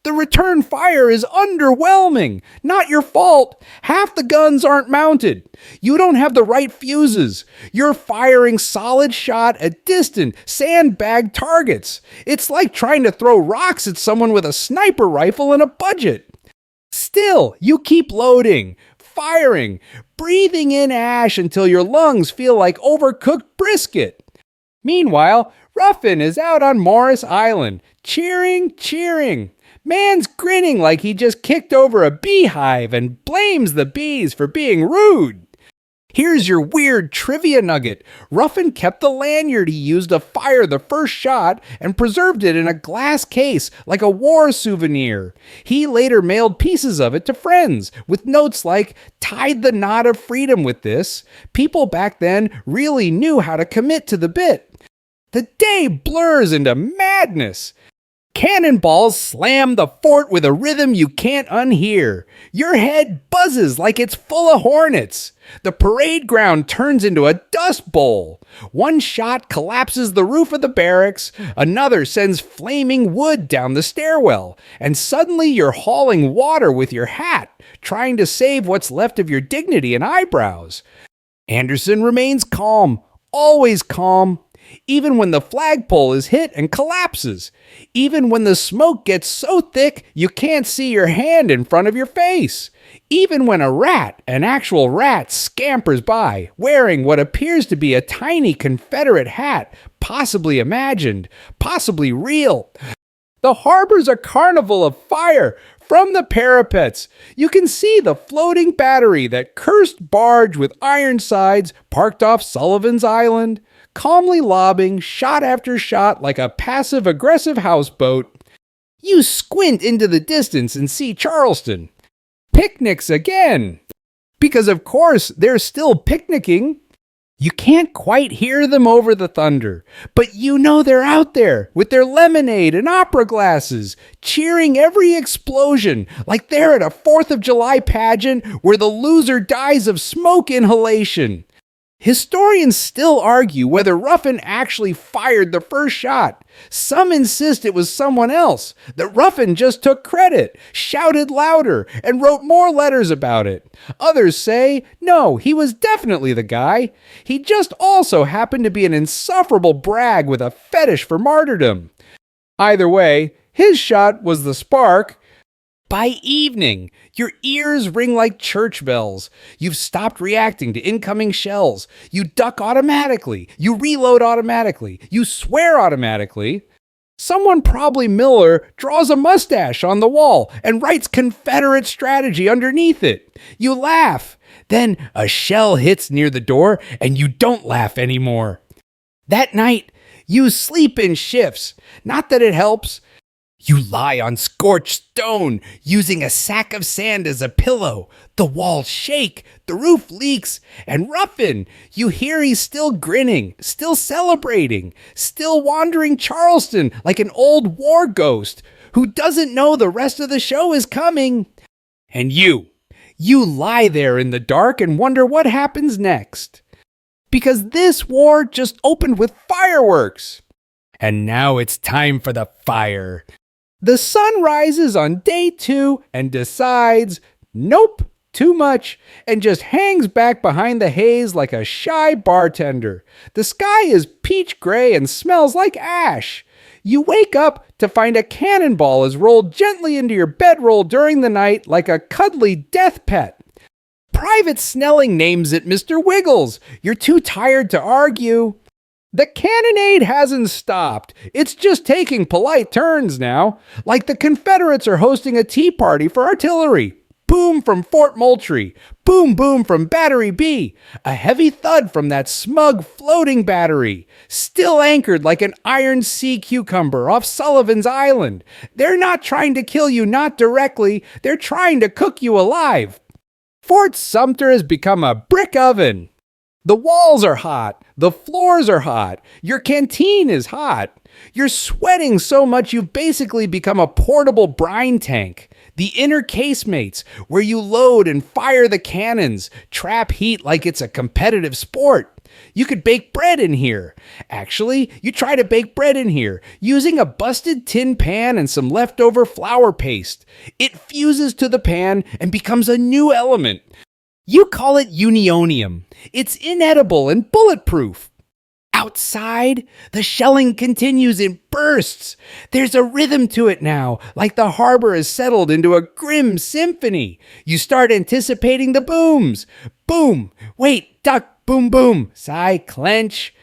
The return fire is underwhelming. Not your fault. Half the guns aren't mounted. You don't have the right fuses. You're firing solid shot at distant, sandbagged targets. It's like trying to throw rocks at someone with a sniper rifle and a budget. Still, you keep loading, firing, breathing in ash until your lungs feel like overcooked brisket. Meanwhile, Ruffin is out on Morris Island, cheering. Man's grinning like he just kicked over a beehive and blames the bees for being rude. Here's your weird trivia nugget. Ruffin kept the lanyard he used to fire the first shot and preserved it in a glass case like a war souvenir. He later mailed pieces of it to friends with notes like, "Tied the knot of freedom with this." People back then really knew how to commit to the bit. The day blurs into madness. Cannonballs slam the fort with a rhythm you can't unhear. Your head buzzes like it's full of hornets. The parade ground turns into a dust bowl. One shot collapses the roof of the barracks. Another sends flaming wood down the stairwell. And suddenly you're hauling water with your hat, trying to save what's left of your dignity and eyebrows. Anderson remains calm, always calm. Even when the flagpole is hit and collapses. Even when the smoke gets so thick you can't see your hand in front of your face. Even when a rat, an actual rat, scampers by, wearing what appears to be a tiny Confederate hat, possibly imagined, possibly real. The harbor's a carnival of fire. From the parapets, you can see the floating battery, that cursed barge with iron sides parked off Sullivan's Island, calmly lobbing shot after shot like a passive-aggressive houseboat. You squint into the distance and see Charleston. Picnics again. Because of course they're still picnicking. You can't quite hear them over the thunder, but you know they're out there with their lemonade and opera glasses, cheering every explosion like they're at a 4th of July pageant where the loser dies of smoke inhalation. Historians still argue whether Ruffin actually fired the first shot. Some insist it was someone else, that Ruffin just took credit, shouted louder, and wrote more letters about it. Others say, no, he was definitely the guy. He just also happened to be an insufferable brag with a fetish for martyrdom. Either way, his shot was the spark. By evening, your ears ring like church bells. You've stopped reacting to incoming shells. You duck automatically. You reload automatically. You swear automatically. Someone, probably Miller, draws a mustache on the wall and writes Confederate strategy underneath it. You laugh. Then a shell hits near the door and you don't laugh anymore. That night, you sleep in shifts. Not that it helps. You lie on scorched stone, using a sack of sand as a pillow. The walls shake, the roof leaks, and Ruffin, you hear he's still grinning, still celebrating, still wandering Charleston like an old war ghost who doesn't know the rest of the show is coming. And you lie there in the dark and wonder what happens next. Because this war just opened with fireworks. And now it's time for the fire. The sun rises on day 2 and decides, nope, too much, and just hangs back behind the haze like a shy bartender. The sky is peach gray and smells like ash. You wake up to find a cannonball is rolled gently into your bedroll during the night like a cuddly death pet. Private Snelling names it Mr. Wiggles. You're too tired to argue. The cannonade hasn't stopped. It's just taking polite turns now, like the Confederates are hosting a tea party for artillery. Boom from Fort Moultrie. Boom, boom from Battery B. A heavy thud from that smug floating battery. Still anchored like an iron sea cucumber off Sullivan's Island. They're not trying to kill you, not directly. They're trying to cook you alive. Fort Sumter has become a brick oven. The walls are hot. The floors are hot. Your canteen is hot. You're sweating so much you've basically become a portable brine tank. The inner casemates, where you load and fire the cannons, trap heat like it's a competitive sport. You could bake bread in here. Actually, you try to bake bread in here using a busted tin pan and some leftover flour paste. It fuses to the pan and becomes a new element. You call it unionium. It's inedible and bulletproof. Outside, the shelling continues in bursts. There's a rhythm to it now, like the harbor has settled into a grim symphony. You start anticipating the booms. Boom, wait, duck, boom, boom, sigh, clench.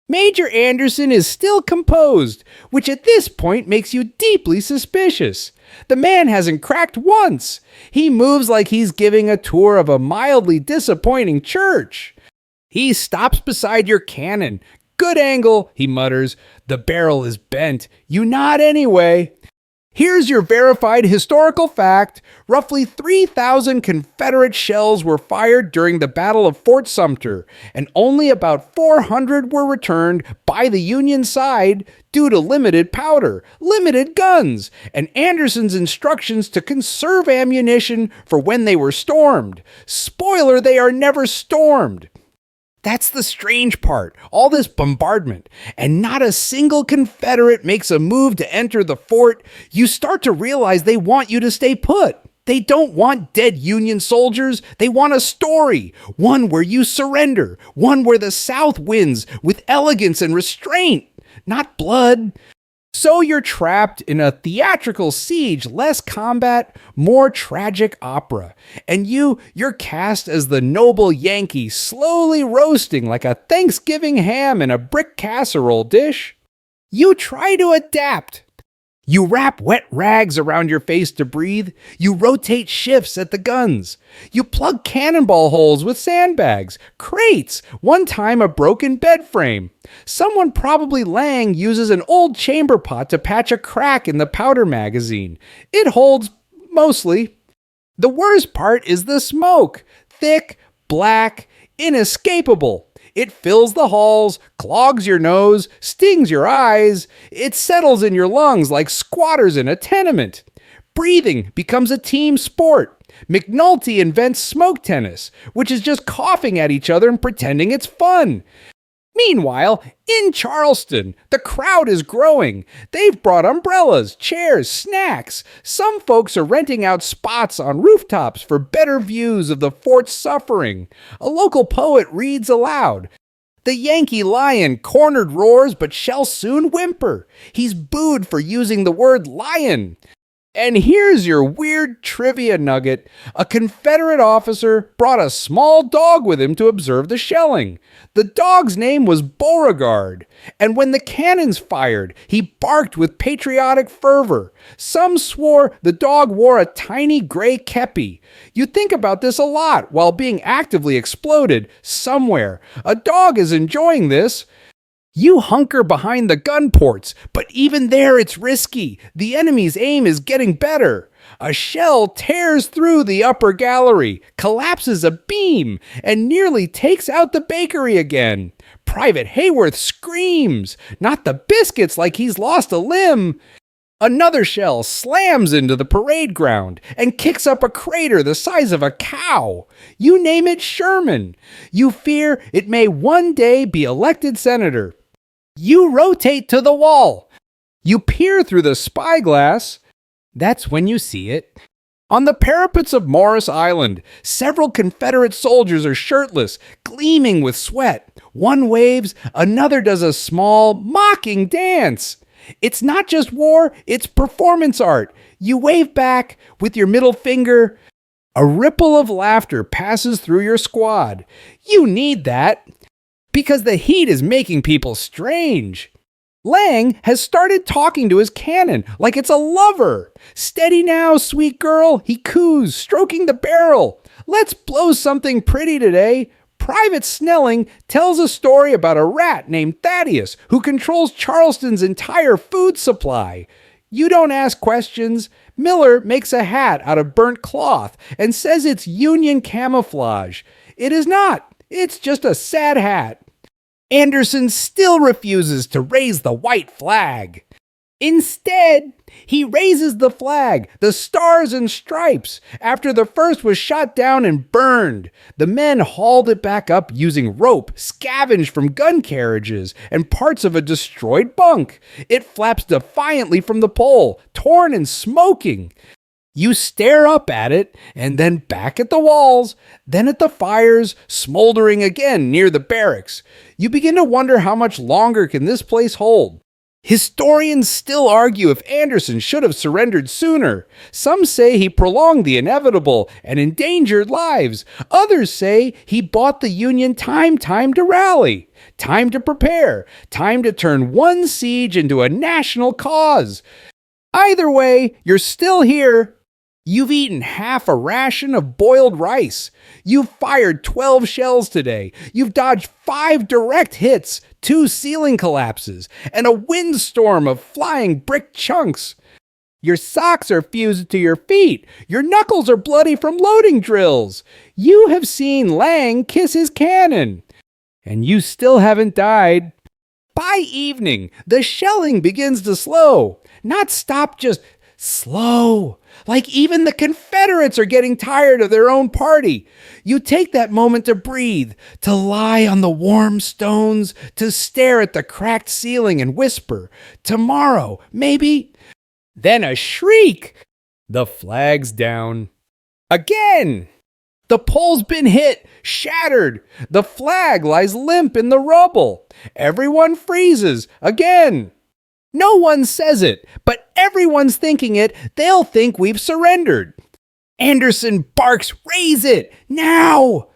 Major Anderson is still composed, which at this point makes you deeply suspicious. The man hasn't cracked once. He moves like he's giving a tour of a mildly disappointing church. He stops beside your cannon. Good angle, he mutters. The barrel is bent. You nod anyway. Here's your verified historical fact. Roughly 3,000 Confederate shells were fired during the Battle of Fort Sumter, and only about 400 were returned by the Union side due to limited powder, limited guns, and Anderson's instructions to conserve ammunition for when they were stormed. Spoiler, they are never stormed. That's the strange part, all this bombardment, and not a single Confederate makes a move to enter the fort. You start to realize they want you to stay put. They don't want dead Union soldiers. They want a story, one where you surrender, one where the South wins with elegance and restraint, not blood. So you're trapped in a theatrical siege, less combat, more tragic opera. And you're cast as the noble Yankee, slowly roasting like a Thanksgiving ham in a brick casserole dish. You try to adapt. You wrap wet rags around your face to breathe. You rotate shifts at the guns. You plug cannonball holes with sandbags, crates, one time a broken bed frame. Someone, probably Lang, uses an old chamber pot to patch a crack in the powder magazine. It holds, mostly. The worst part is the smoke. Thick, black, inescapable. It fills the halls, clogs your nose, stings your eyes. It settles in your lungs like squatters in a tenement. Breathing becomes a team sport. McNulty invents smoke tennis, which is just coughing at each other and pretending it's fun. Meanwhile, in Charleston, the crowd is growing. They've brought umbrellas, chairs, snacks. Some folks are renting out spots on rooftops for better views of the fort's suffering. A local poet reads aloud. The Yankee lion cornered roars but shall soon whimper. He's booed for using the word lion. And here's your weird trivia nugget. A Confederate officer brought a small dog with him to observe the shelling. The dog's name was Beauregard, and when the cannons fired, he barked with patriotic fervor. Some swore the dog wore a tiny gray kepi. You think about this a lot while being actively exploded somewhere. A dog is enjoying this. You hunker behind the gun ports, but even there it's risky. The enemy's aim is getting better. A shell tears through the upper gallery, collapses a beam, and nearly takes out the bakery again. Private Hayworth screams, not the biscuits like he's lost a limb. Another shell slams into the parade ground and kicks up a crater the size of a cow. You name it Sherman. You fear it may one day be elected senator. You rotate to the wall. You peer through the spyglass. That's when you see it. On the parapets of Morris Island, several Confederate soldiers are shirtless, gleaming with sweat. One waves, another does a small, mocking dance. It's not just war, it's performance art. You wave back with your middle finger. A ripple of laughter passes through your squad. You need that, because the heat is making people strange. Lang has started talking to his cannon like it's a lover. Steady now, sweet girl, he coos, stroking the barrel. Let's blow something pretty today. Private Snelling tells a story about a rat named Thaddeus who controls Charleston's entire food supply. You don't ask questions. Miller makes a hat out of burnt cloth and says it's Union camouflage. It is not. It's just a sad hat. Anderson still refuses to raise the white flag. Instead, he raises the flag, the stars and stripes, after the first was shot down and burned. The men hauled it back up using rope scavenged from gun carriages and parts of a destroyed bunk. It flaps defiantly from the pole, torn and smoking. You stare up at it, and then back at the walls, then at the fires, smoldering again near the barracks. You begin to wonder how much longer can this place hold. Historians still argue if Anderson should have surrendered sooner. Some say he prolonged the inevitable and endangered lives. Others say he bought the Union time to rally, time to prepare, time to turn one siege into a national cause. Either way, you're still here. You've eaten half a ration of boiled rice. You've fired 12 shells today. You've dodged 5 direct hits, 2 ceiling collapses, and a windstorm of flying brick chunks. Your socks are fused to your feet. Your knuckles are bloody from loading drills. You have seen Lang kiss his cannon. And you still haven't died. By evening, the shelling begins to slow. Not stop, just slow. Like even the Confederates are getting tired of their own party. You take that moment to breathe, to lie on the warm stones, to stare at the cracked ceiling and whisper, tomorrow, maybe. Then a shriek. The flag's down. Again. The pole's been hit, shattered. The flag lies limp in the rubble. Everyone freezes. Again. No one says it, but everyone's thinking it. They'll think we've surrendered. Anderson barks, raise it, now!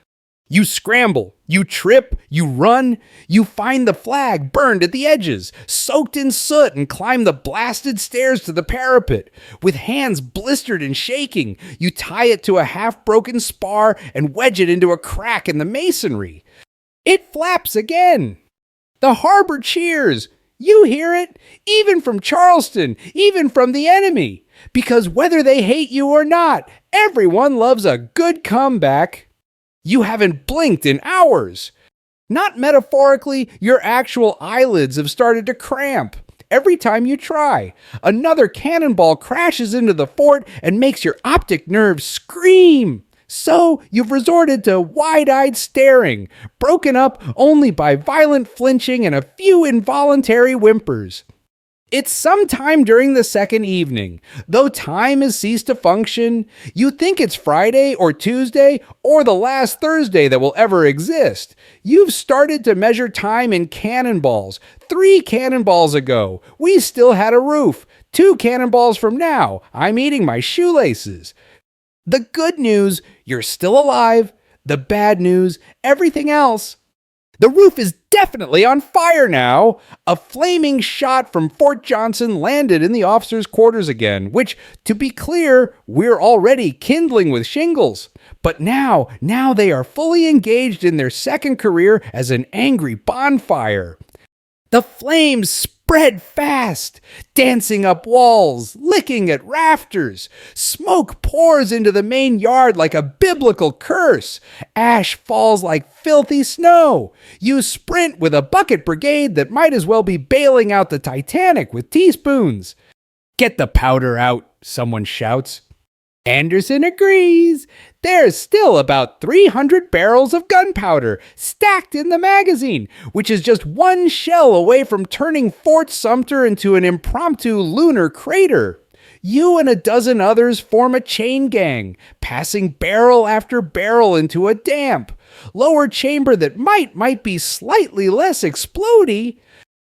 You scramble, you trip, you run, you find the flag burned at the edges, soaked in soot, and climb the blasted stairs to the parapet. With hands blistered and shaking, you tie it to a half-broken spar and wedge it into a crack in the masonry. It flaps again. The harbor cheers. You hear it, even from Charleston, even from the enemy, because whether they hate you or not, everyone loves a good comeback. You haven't blinked in hours. Not metaphorically, your actual eyelids have started to cramp. Every time you try, another cannonball crashes into the fort and makes your optic nerves scream. So you've resorted to wide-eyed staring, broken up only by violent flinching and a few involuntary whimpers. It's sometime during the second evening. Though time has ceased to function, you think it's Friday or Tuesday or the last Thursday that will ever exist. You've started to measure time in cannonballs. 3 cannonballs ago, we still had a roof. 2 cannonballs from now, I'm eating my shoelaces. The good news, you're still alive. The bad news, everything else. The roof is definitely on fire now. A flaming shot from Fort Johnson landed in the officers' quarters again, which, to be clear, we're already kindling with shingles. But now they are fully engaged in their second career as an angry bonfire. The flames spread fast, dancing up walls, licking at rafters. Smoke pours into the main yard like a biblical curse. Ash falls like filthy snow. You sprint with a bucket brigade that might as well be bailing out the Titanic with teaspoons. "Get the powder out," someone shouts. Anderson agrees. There's still about 300 barrels of gunpowder stacked in the magazine, which is just one shell away from turning Fort Sumter into an impromptu lunar crater. You and a dozen others form a chain gang, passing barrel after barrel into a damp, lower chamber that might be slightly less explodey.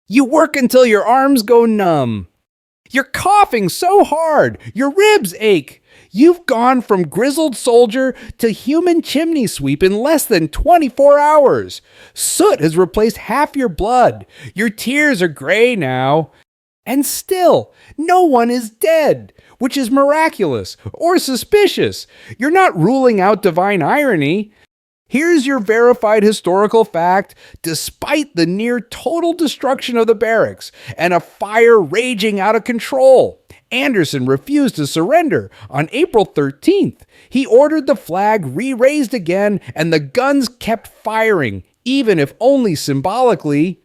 You work until your arms go numb. You're coughing so hard, your ribs ache. You've gone from grizzled soldier to human chimney sweep in less than 24 hours. Soot has replaced half your blood. Your tears are gray now. And still, no one is dead, which is miraculous or suspicious. You're not ruling out divine irony. Here's your verified historical fact. Despite the near total destruction of the barracks and a fire raging out of control, Anderson refused to surrender. On April 13th, he ordered the flag re-raised again, and the guns kept firing, even if only symbolically.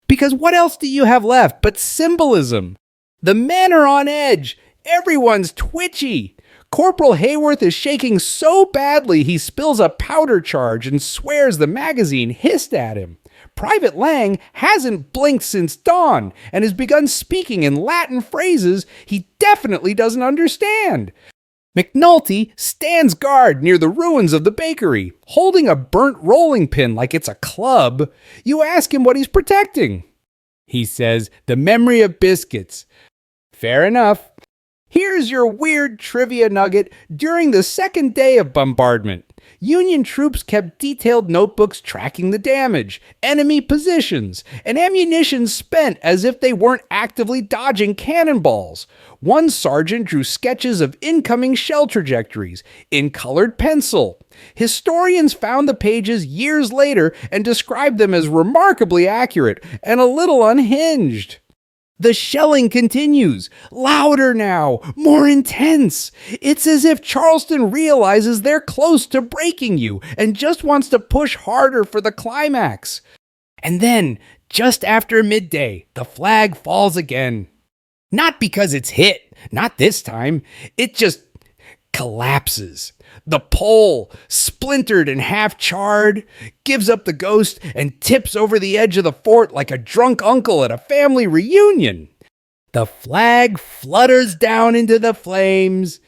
Because what else do you have left but symbolism? The men are on edge. Everyone's twitchy. Corporal Hayworth is shaking so badly he spills a powder charge and swears the magazine hissed at him. Private Lang hasn't blinked since dawn and has begun speaking in Latin phrases he definitely doesn't understand. McNulty stands guard near the ruins of the bakery, holding a burnt rolling pin like it's a club. You ask him what he's protecting. He says, "The memory of biscuits." Fair enough. Here's your weird trivia nugget. During the second day of bombardment, Union troops kept detailed notebooks tracking the damage, enemy positions, and ammunition spent as if they weren't actively dodging cannonballs. One sergeant drew sketches of incoming shell trajectories in colored pencil. Historians found the pages years later and described them as remarkably accurate and a little unhinged. The shelling continues, louder now, more intense. It's as if Charleston realizes they're close to breaking you and just wants to push harder for the climax. And then, just after midday, the flag falls again. Not because it's hit, not this time. It just collapses. The pole, splintered and half charred, gives up the ghost and tips over the edge of the fort like a drunk uncle at a family reunion. The flag flutters down into the flames,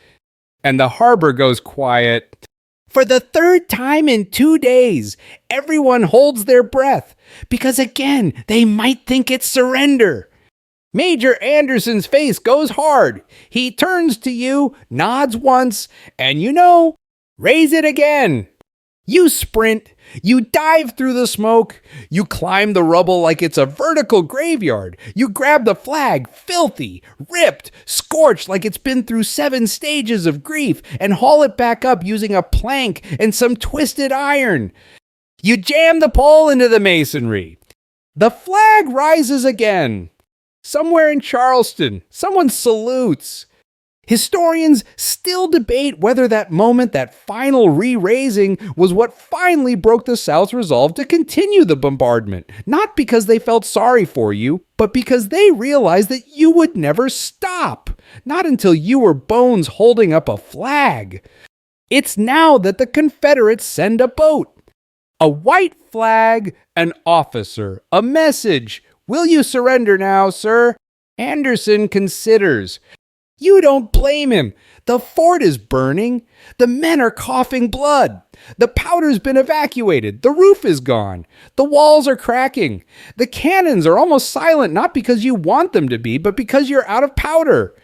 and the harbor goes quiet. For the third time in 2 days, everyone holds their breath, because again, they might think it's surrender. Major Anderson's face goes hard. He turns to you, nods once, and raise it again. You sprint, you dive through the smoke, you climb the rubble like it's a vertical graveyard. You grab the flag, filthy, ripped, scorched like it's been through 7 stages of grief, and haul it back up using a plank and some twisted iron. You jam the pole into the masonry. The flag rises again. Somewhere in Charleston, someone salutes. Historians still debate whether that moment, that final re-raising, was what finally broke the South's resolve to continue the bombardment. Not because they felt sorry for you, but because they realized that you would never stop. Not until you were bones holding up a flag. It's now that the Confederates send a boat. A white flag, an officer, a message. "Will you surrender now, sir?" Anderson considers. You don't blame him. The fort is burning. The men are coughing blood. The powder's been evacuated. The roof is gone. The walls are cracking. The cannons are almost silent, not because you want them to be, but because you're out of powder.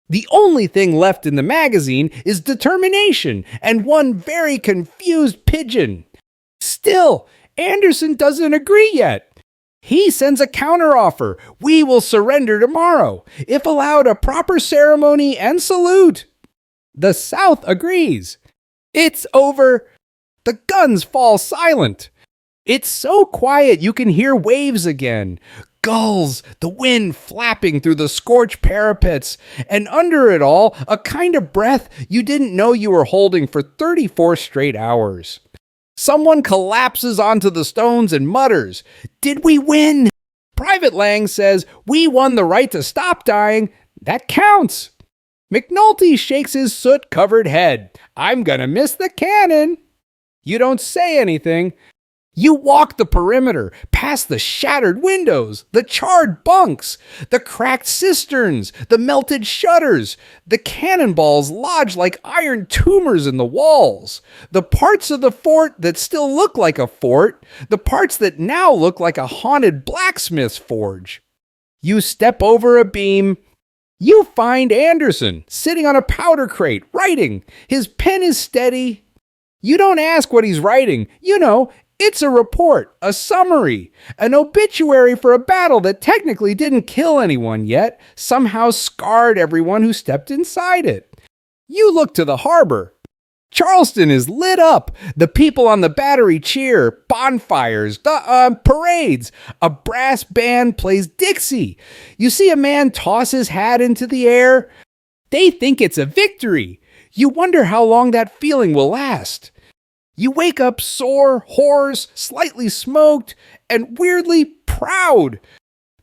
The only thing left in the magazine is determination and one very confused pigeon. Still, Anderson doesn't agree yet. He sends a counteroffer. We will surrender tomorrow, if allowed a proper ceremony and salute. The South agrees. It's over. The guns fall silent. It's so quiet you can hear waves again. gulls, the wind flapping through the scorched parapets, and under it all, a kind of breath you didn't know you were holding for 34 straight hours. Someone collapses onto the stones and mutters, "Did we win?" Private Lang says, "We won the right to stop dying. That counts." McNulty shakes his soot-covered head. "I'm gonna miss the cannon." You don't say anything. You walk the perimeter, past the shattered windows, the charred bunks, the cracked cisterns, the melted shutters. The cannonballs lodge like iron tumors in the walls. The parts of the fort that still look like a fort, the parts that now look like a haunted blacksmith's forge. You step over a beam. You find Anderson sitting on a powder crate, writing. His pen is steady. You don't ask what he's writing. You know, it's a report, a summary, an obituary for a battle that technically didn't kill anyone yet, somehow scarred everyone who stepped inside it. You look to the harbor. Charleston is lit up. The people on the battery cheer, bonfires, parades. A brass band plays Dixie. You see a man toss his hat into the air. They think it's a victory. You wonder how long that feeling will last. You wake up sore, hoarse, slightly smoked, and weirdly proud.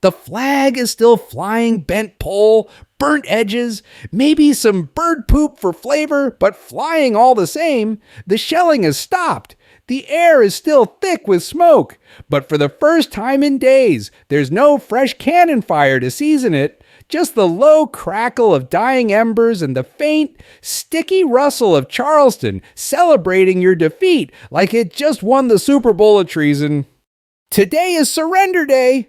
The flag is still flying, bent pole, burnt edges, maybe some bird poop for flavor, but flying all the same. The shelling has stopped. The air is still thick with smoke, but for the first time in days, there's no fresh cannon fire to season it. Just the low crackle of dying embers and the faint, sticky rustle of Charleston celebrating your defeat like it just won the Super Bowl of treason. Today is surrender day.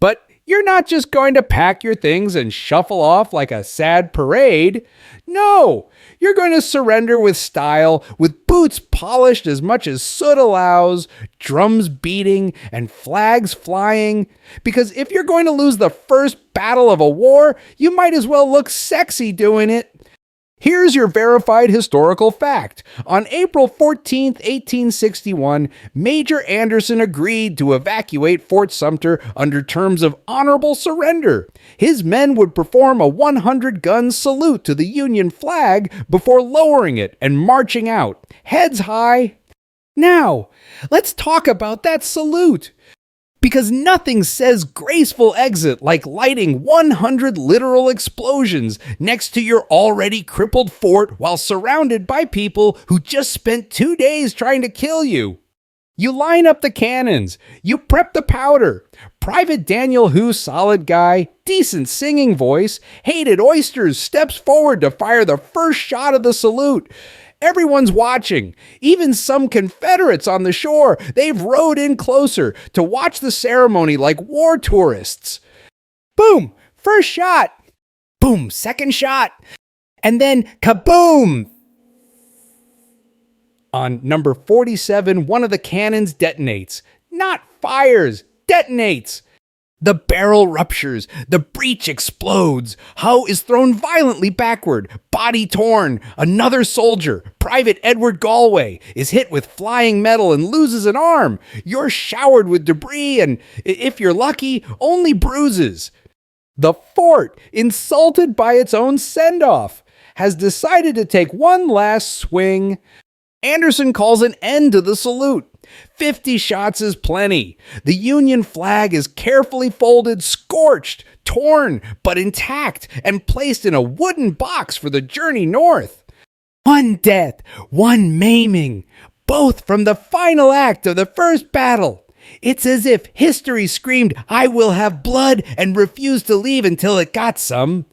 But you're not just going to pack your things and shuffle off like a sad parade. No, you're going to surrender with style, with boots polished as much as soot allows, drums beating, and flags flying. Because if you're going to lose the first battle of a war, you might as well look sexy doing it. Here's your verified historical fact. On April 14, 1861, Major Anderson agreed to evacuate Fort Sumter under terms of honorable surrender. His men would perform a 100-gun salute to the Union flag before lowering it and marching out, heads high. Now, let's talk about that salute. Because nothing says graceful exit like lighting 100 literal explosions next to your already crippled fort while surrounded by people who just spent 2 days trying to kill you. You line up the cannons. You prep the powder. Private Daniel Hu, solid guy, decent singing voice, hated oysters, steps forward to fire the first shot of the salute. Everyone's watching, even some Confederates on the shore. They've rowed in closer to watch the ceremony like war tourists. Boom, first shot. Boom, second shot. And then kaboom. On number 47, one of the cannons detonates. Not fires, detonates. The barrel ruptures, the breech explodes. Hull is thrown violently backward, body torn. Another soldier, Private Edward Galway, is hit with flying metal and loses an arm. You're showered with debris and, if you're lucky, only bruises. The fort, insulted by its own send-off, has decided to take one last swing. Anderson calls an end to the salute. 50 shots is plenty. The Union flag is carefully folded, scorched, torn, but intact, and placed in a wooden box for the journey north. One death, one maiming, both from the final act of the first battle. It's as if history screamed, "I will have blood," and refused to leave until it got some.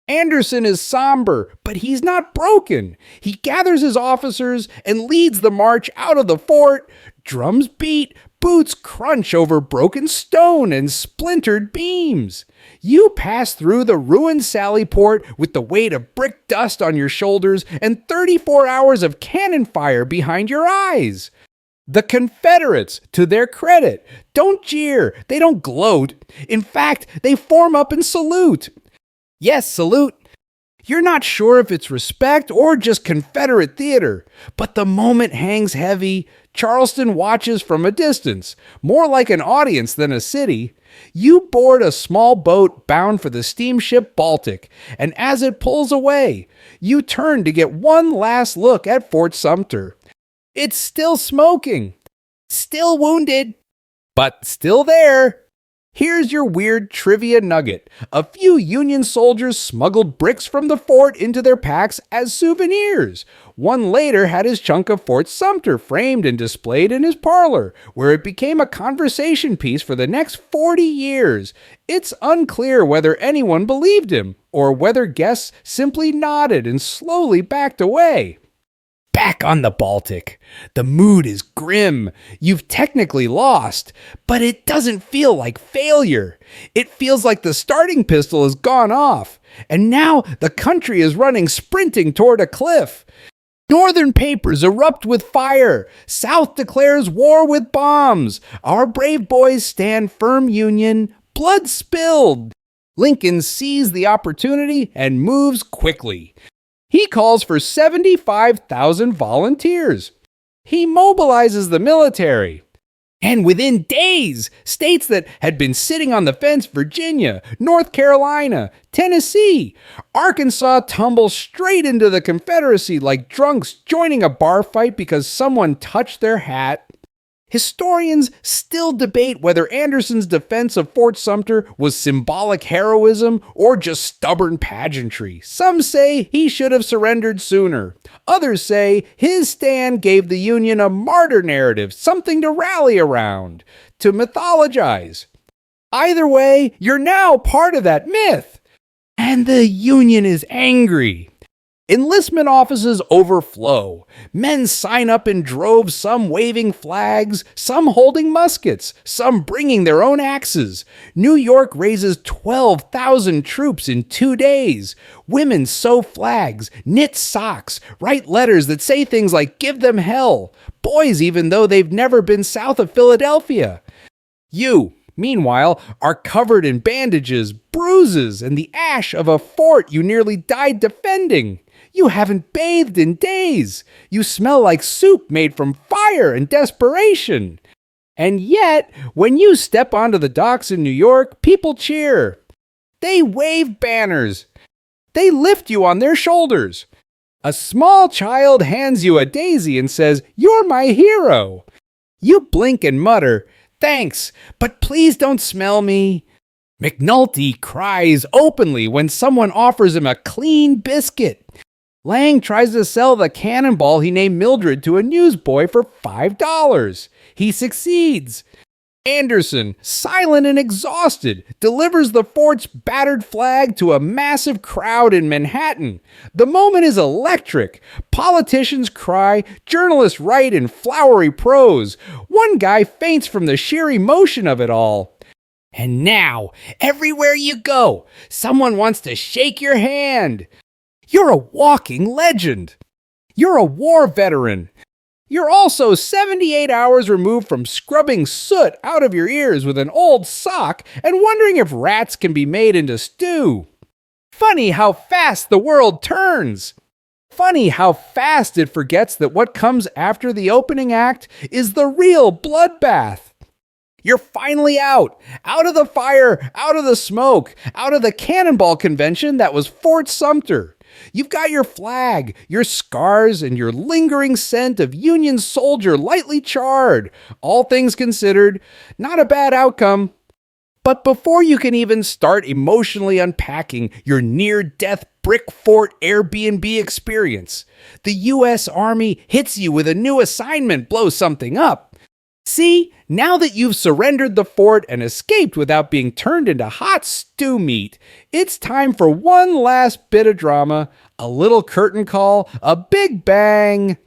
Anderson is somber, but he's not broken. He gathers his officers and leads the march out of the fort. Drums beat, boots crunch over broken stone and splintered beams. You pass through the ruined sally port with the weight of brick dust on your shoulders and 34 hours of cannon fire behind your eyes. The Confederates, to their credit, don't jeer, they don't gloat. In fact, they form up and salute. Yes, salute. You're not sure if it's respect or just Confederate theater, but the moment hangs heavy. Charleston watches from a distance, more like an audience than a city. You board a small boat bound for the steamship Baltic, and as it pulls away, you turn to get one last look at Fort Sumter. It's still smoking, still wounded, but still there. Here's your weird trivia nugget. A few Union soldiers smuggled bricks from the fort into their packs as souvenirs. One later had his chunk of Fort Sumter framed and displayed in his parlor, where it became a conversation piece for the next 40 years. It's unclear whether anyone believed him, or whether guests simply nodded and slowly backed away. Back on the Baltic. The mood is grim. You've technically lost, but it doesn't feel like failure. It feels like the starting pistol has gone off, and now the country is running sprinting toward a cliff. Northern papers erupt with fire. South declares war with bombs. Our brave boys stand firm Union. Blood spilled. Lincoln sees the opportunity and moves quickly. He calls for 75,000 volunteers. He mobilizes the military. And within days, states that had been sitting on the fence, Virginia, North Carolina, Tennessee, Arkansas, tumble straight into the Confederacy like drunks joining a bar fight because someone touched their hat. Historians still debate whether Anderson's defense of Fort Sumter was symbolic heroism or just stubborn pageantry. Some say he should have surrendered sooner. Others say his stand gave the Union a martyr narrative, something to rally around, to mythologize. Either way, you're now part of that myth. And the Union is angry. Enlistment offices overflow. Men sign up in droves, some waving flags, some holding muskets, some bringing their own axes. New York raises 12,000 troops in 2 days. Women sew flags, knit socks, write letters that say things like "give them hell." Boys, even though they've never been south of Philadelphia. You, meanwhile, are covered in bandages, bruises, and the ash of a fort you nearly died defending. You haven't bathed in days. You smell like soup made from fire and desperation. And yet, when you step onto the docks in New York, people cheer. They wave banners. They lift you on their shoulders. A small child hands you a daisy and says, "You're my hero." You blink and mutter, "Thanks, but please don't smell me." McNulty cries openly when someone offers him a clean biscuit. Lang tries to sell the cannonball he named Mildred to a newsboy for $5. He succeeds. Anderson, silent and exhausted, delivers the fort's battered flag to a massive crowd in Manhattan. The moment is electric. Politicians cry, journalists write in flowery prose. One guy faints from the sheer emotion of it all. And now, everywhere you go, someone wants to shake your hand. You're a walking legend. You're a war veteran. You're also 78 hours removed from scrubbing soot out of your ears with an old sock and wondering if rats can be made into stew. Funny how fast the world turns. Funny how fast it forgets that what comes after the opening act is the real bloodbath. You're finally out of the fire, out of the smoke, out of the cannonball convention that was Fort Sumter. You've got your flag, your scars, and your lingering scent of Union soldier lightly charred. All things considered, not a bad outcome. But before you can even start emotionally unpacking your near-death brick fort Airbnb experience, the U.S. Army hits you with a new assignment, blows something up. See, now that you've surrendered the fort and escaped without being turned into hot stew meat, it's time for one last bit of drama, a little curtain call, a big bang.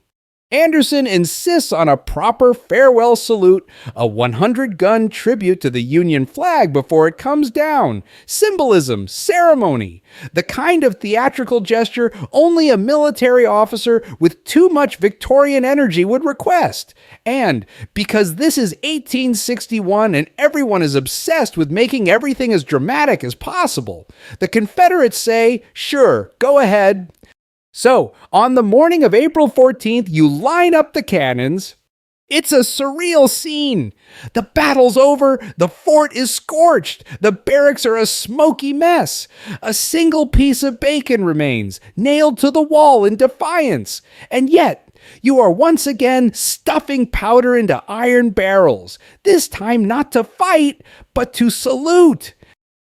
Anderson insists on a proper farewell salute, a 100-gun tribute to the Union flag before it comes down, symbolism, ceremony, the kind of theatrical gesture only a military officer with too much Victorian energy would request. And because this is 1861 and everyone is obsessed with making everything as dramatic as possible, the Confederates say, "Sure, go ahead." So, on the morning of April 14th, you line up the cannons, It's a surreal scene. The battle's over, the fort is scorched, the barracks are a smoky mess. A single piece of bacon remains, nailed to the wall in defiance. And yet, you are once again stuffing powder into iron barrels, this time not to fight, but to salute.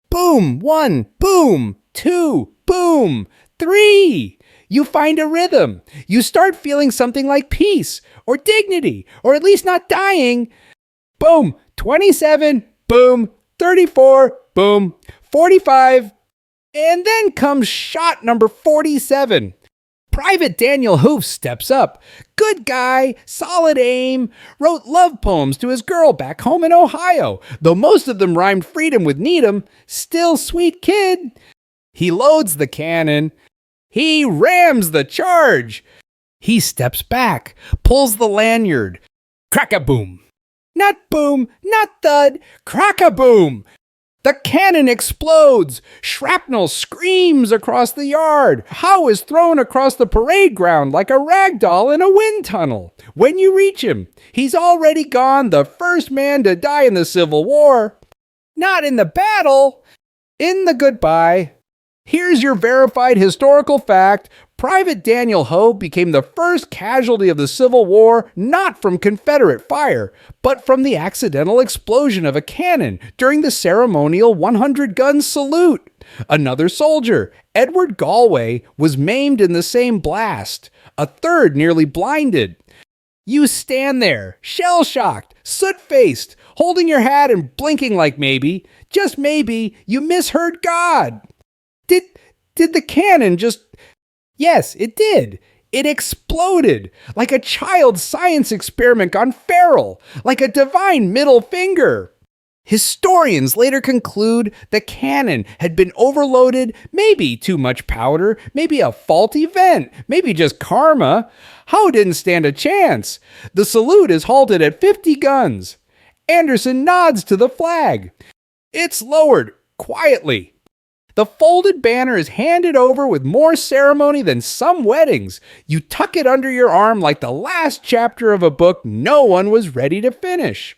Boom, 1, boom, 2, boom, 3. You find a rhythm. You start feeling something like peace or dignity, or at least not dying. Boom, 27, boom, 34, boom, 45. And then comes shot number 47. Private Daniel Hoof steps up. Good guy, solid aim, wrote love poems to his girl back home in Ohio, though most of them rhymed freedom with Needham. Still sweet kid. He loads the cannon. He rams the charge. He steps back, pulls the lanyard. Crack-a-boom. Not boom, not thud, crack-a-boom. The cannon explodes. Shrapnel screams across the yard. Howe is thrown across the parade ground like a rag doll in a wind tunnel. When you reach him, he's already gone, the first man to die in the Civil War. Not in the battle, in the goodbye. Here's your verified historical fact. Private Daniel Howe became the first casualty of the Civil War, not from Confederate fire, but from the accidental explosion of a cannon during the ceremonial 100-gun salute. Another soldier, Edward Galway, was maimed in the same blast. A third nearly blinded. You stand there, shell-shocked, soot-faced, holding your hat and blinking like maybe, just maybe, you misheard God. Did the cannon just... Yes, it did. It exploded like a child science experiment gone feral, like a divine middle finger. Historians later conclude the cannon had been overloaded, maybe too much powder, maybe a faulty vent, maybe just karma. Howe didn't stand a chance. The salute is halted at 50 guns. Anderson nods to the flag. It's lowered, quietly. The folded banner is handed over with more ceremony than some weddings. You tuck it under your arm like the last chapter of a book no one was ready to finish.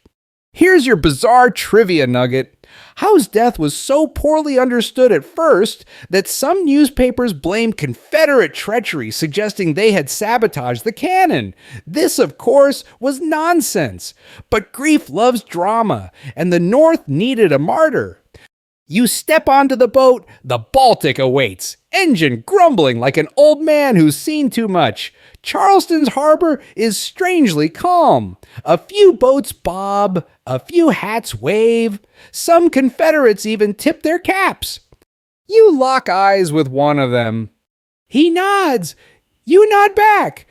Here's your bizarre trivia nugget. Howe's death was so poorly understood at first that some newspapers blamed Confederate treachery, suggesting they had sabotaged the cannon. This, of course, was nonsense. But grief loves drama, and the North needed a martyr. You step onto the boat, the Baltic awaits, engine grumbling like an old man who's seen too much. Charleston's harbor is strangely calm. A few boats bob, a few hats wave. Some Confederates even tip their caps. You lock eyes with one of them. He nods. You nod back.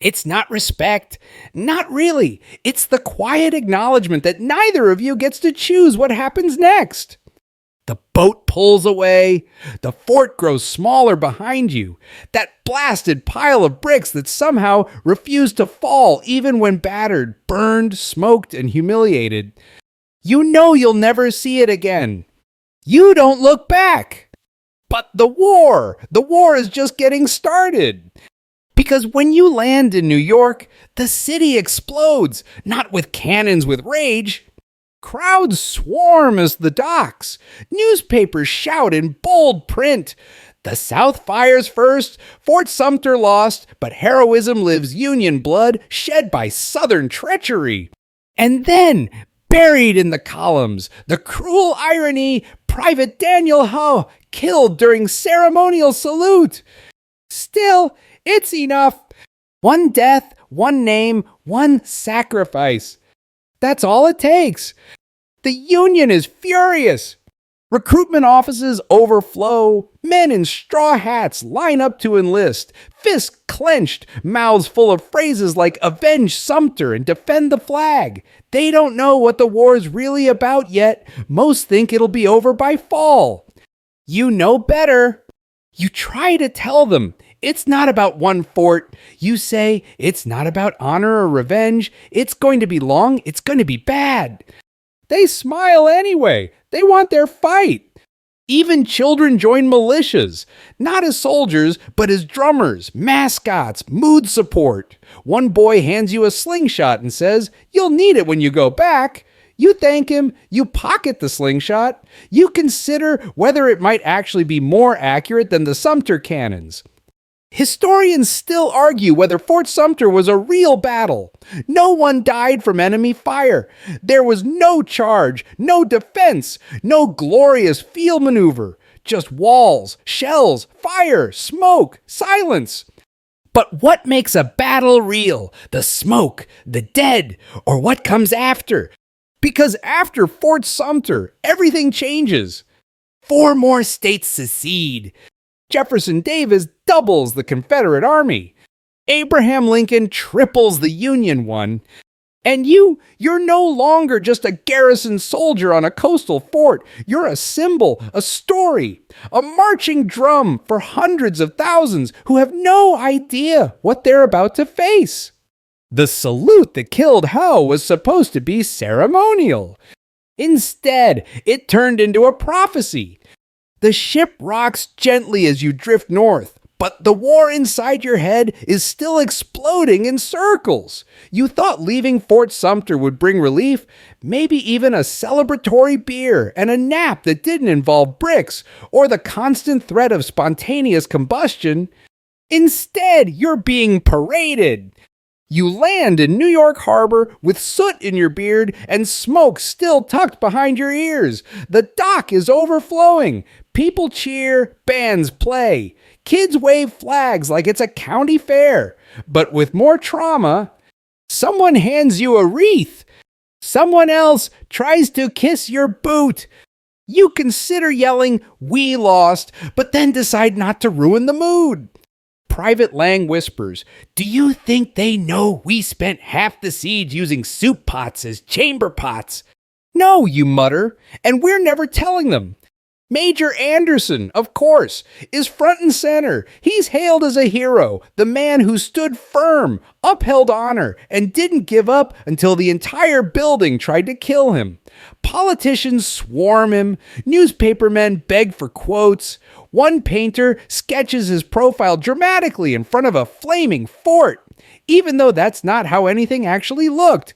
It's not respect. Not really. It's the quiet acknowledgement that neither of you gets to choose what happens next. The boat pulls away. The fort grows smaller behind you. That blasted pile of bricks that somehow refused to fall even when battered, burned, smoked, and humiliated. You know you'll never see it again. You don't look back. But the war is just getting started. Because when you land in New York, the city explodes, not with cannons with rage. Crowds swarm as the docks. Newspapers shout in bold print. The South fires first, Fort Sumter lost, but heroism lives Union blood shed by Southern treachery. And then, buried in the columns, the cruel irony, Private Daniel Howe killed during ceremonial salute. Still, it's enough. One death, one name, one sacrifice. That's all it takes. The Union is furious. Recruitment offices overflow. Men in straw hats line up to enlist. Fists clenched, mouths full of phrases like avenge Sumter and defend the flag. They don't know what the war's really about yet. Most think it'll be over by fall. You know better. You try to tell them. It's not about one fort. You say it's not about honor or revenge. It's going to be long. It's going to be bad. They smile anyway. They want their fight. Even children join militias, not as soldiers, but as drummers, mascots, mood support. One boy hands you a slingshot and says, "You'll need it when you go back." You thank him, you pocket the slingshot, you consider whether it might actually be more accurate than the Sumter cannons. Historians still argue whether Fort Sumter was a real battle. No one died from enemy fire. There was no charge, no defense, no glorious field maneuver. Just walls, shells, fire, smoke, silence. But what makes a battle real? The smoke, the dead, or what comes after? Because after Fort Sumter, everything changes. 4 more states secede. Jefferson Davis doubles the Confederate Army. Abraham Lincoln triples the Union one. And you're no longer just a garrison soldier on a coastal fort. You're a symbol, a story, a marching drum for hundreds of thousands who have no idea what they're about to face. The salute that killed Howe was supposed to be ceremonial. Instead, it turned into a prophecy. The ship rocks gently as you drift north, but the war inside your head is still exploding in circles. You thought leaving Fort Sumter would bring relief, maybe even a celebratory beer and a nap that didn't involve bricks or the constant threat of spontaneous combustion. Instead, you're being paraded. You land in New York Harbor with soot in your beard and smoke still tucked behind your ears. The dock is overflowing. People cheer, bands play. Kids wave flags like it's a county fair. But with more trauma, someone hands you a wreath. Someone else tries to kiss your boot. You consider yelling, "We lost," but then decide not to ruin the mood. Private Lang whispers, "Do you think they know we spent half the siege using soup pots as chamber pots?" "No," you mutter, "and we're never telling them." Major Anderson, of course, is front and center. He's hailed as a hero, the man who stood firm, upheld honor, and didn't give up until the entire building tried to kill him. Politicians swarm him. Newspapermen beg for quotes. One painter sketches his profile dramatically in front of a flaming fort, even though that's not how anything actually looked.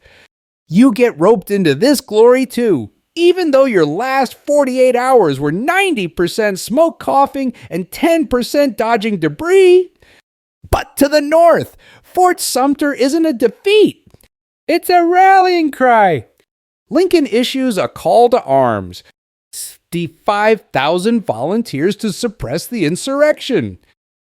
You get roped into this glory too. Even though your last 48 hours were 90% smoke coughing and 10% dodging debris. But to the north, Fort Sumter isn't a defeat. It's a rallying cry. Lincoln issues a call to arms. 65,000 volunteers to suppress the insurrection.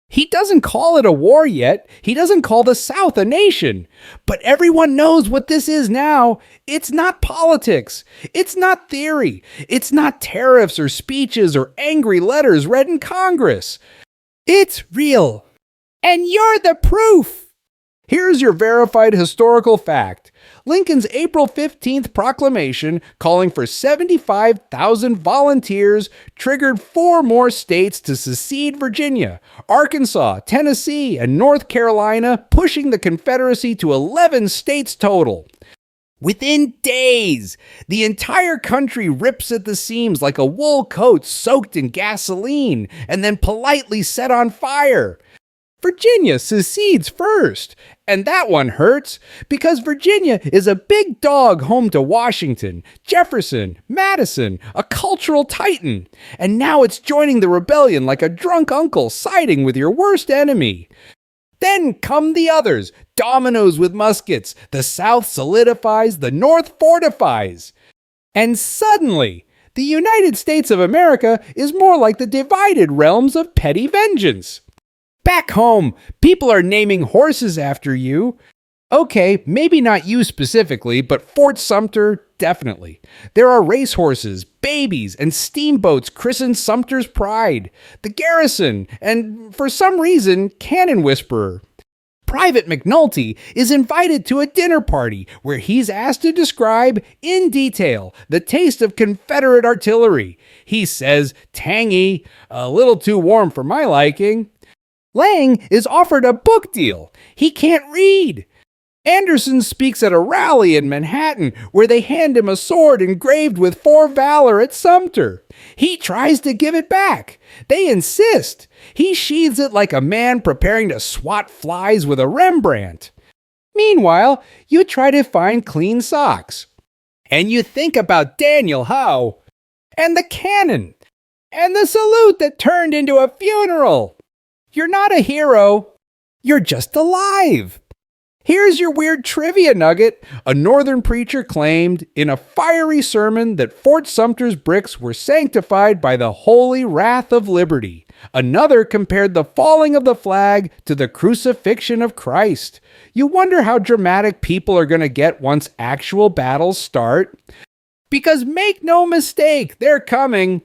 He doesn't call it a war yet. He doesn't call the South a nation. But everyone knows what this is now. It's not politics. It's not theory. It's not tariffs or speeches or angry letters read in Congress. It's real. And you're the proof. Here's your verified historical fact. Lincoln's April 15th proclamation calling for 75,000 volunteers triggered 4 more states to secede Virginia, Arkansas, Tennessee, and North Carolina, pushing the Confederacy to 11 states total. Within days, the entire country rips at the seams like a wool coat soaked in gasoline and then politely set on fire. Virginia secedes first, and that one hurts because Virginia is a big dog home to Washington, Jefferson, Madison, a cultural titan, and now it's joining the rebellion like a drunk uncle siding with your worst enemy. Then come the others, dominoes with muskets. The South solidifies, the North fortifies. And suddenly, the United States of America is more like the divided realms of petty vengeance. Back home, people are naming horses after you. Okay, maybe not you specifically, but Fort Sumter, definitely. There are racehorses, babies, and steamboats christened Sumter's Pride, the Garrison, and for some reason, Cannon Whisperer. Private McNulty is invited to a dinner party where he's asked to describe in detail the taste of Confederate artillery. He says, tangy, a little too warm for my liking. Lang is offered a book deal. He can't read. Anderson speaks at a rally in Manhattan where they hand him a sword engraved with "For Valor" at Sumter. He tries to give it back. They insist. He sheathes it like a man preparing to swat flies with a Rembrandt. Meanwhile, you try to find clean socks. And you think about Daniel Howe, and the cannon, and the salute that turned into a funeral. You're not a hero. You're just alive. Here's your weird trivia nugget. A Northern preacher claimed in a fiery sermon that Fort Sumter's bricks were sanctified by the holy wrath of liberty. Another compared the falling of the flag to the crucifixion of Christ. You wonder how dramatic people are going to get once actual battles start? Because make no mistake, they're coming.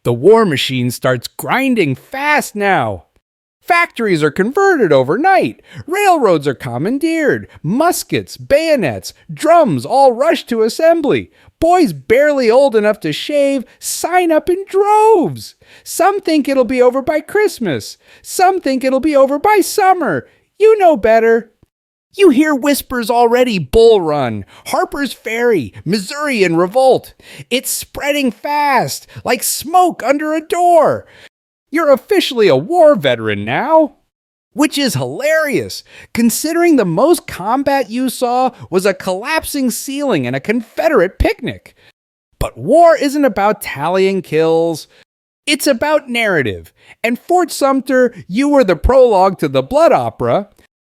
The war machine starts grinding fast now. Factories are converted overnight. Railroads are commandeered. Muskets, bayonets, drums all rush to assembly. Boys barely old enough to shave sign up in droves. Some think it'll be over by Christmas. Some think it'll be over by summer. You know better. You hear whispers already: Bull Run, Harper's Ferry, Missouri in revolt. It's spreading fast, like smoke under a door. You're officially a war veteran now, which is hilarious, considering the most combat you saw was a collapsing ceiling and a Confederate picnic. But war isn't about tallying kills. It's about narrative. And Fort Sumter, you were the prologue to the blood opera.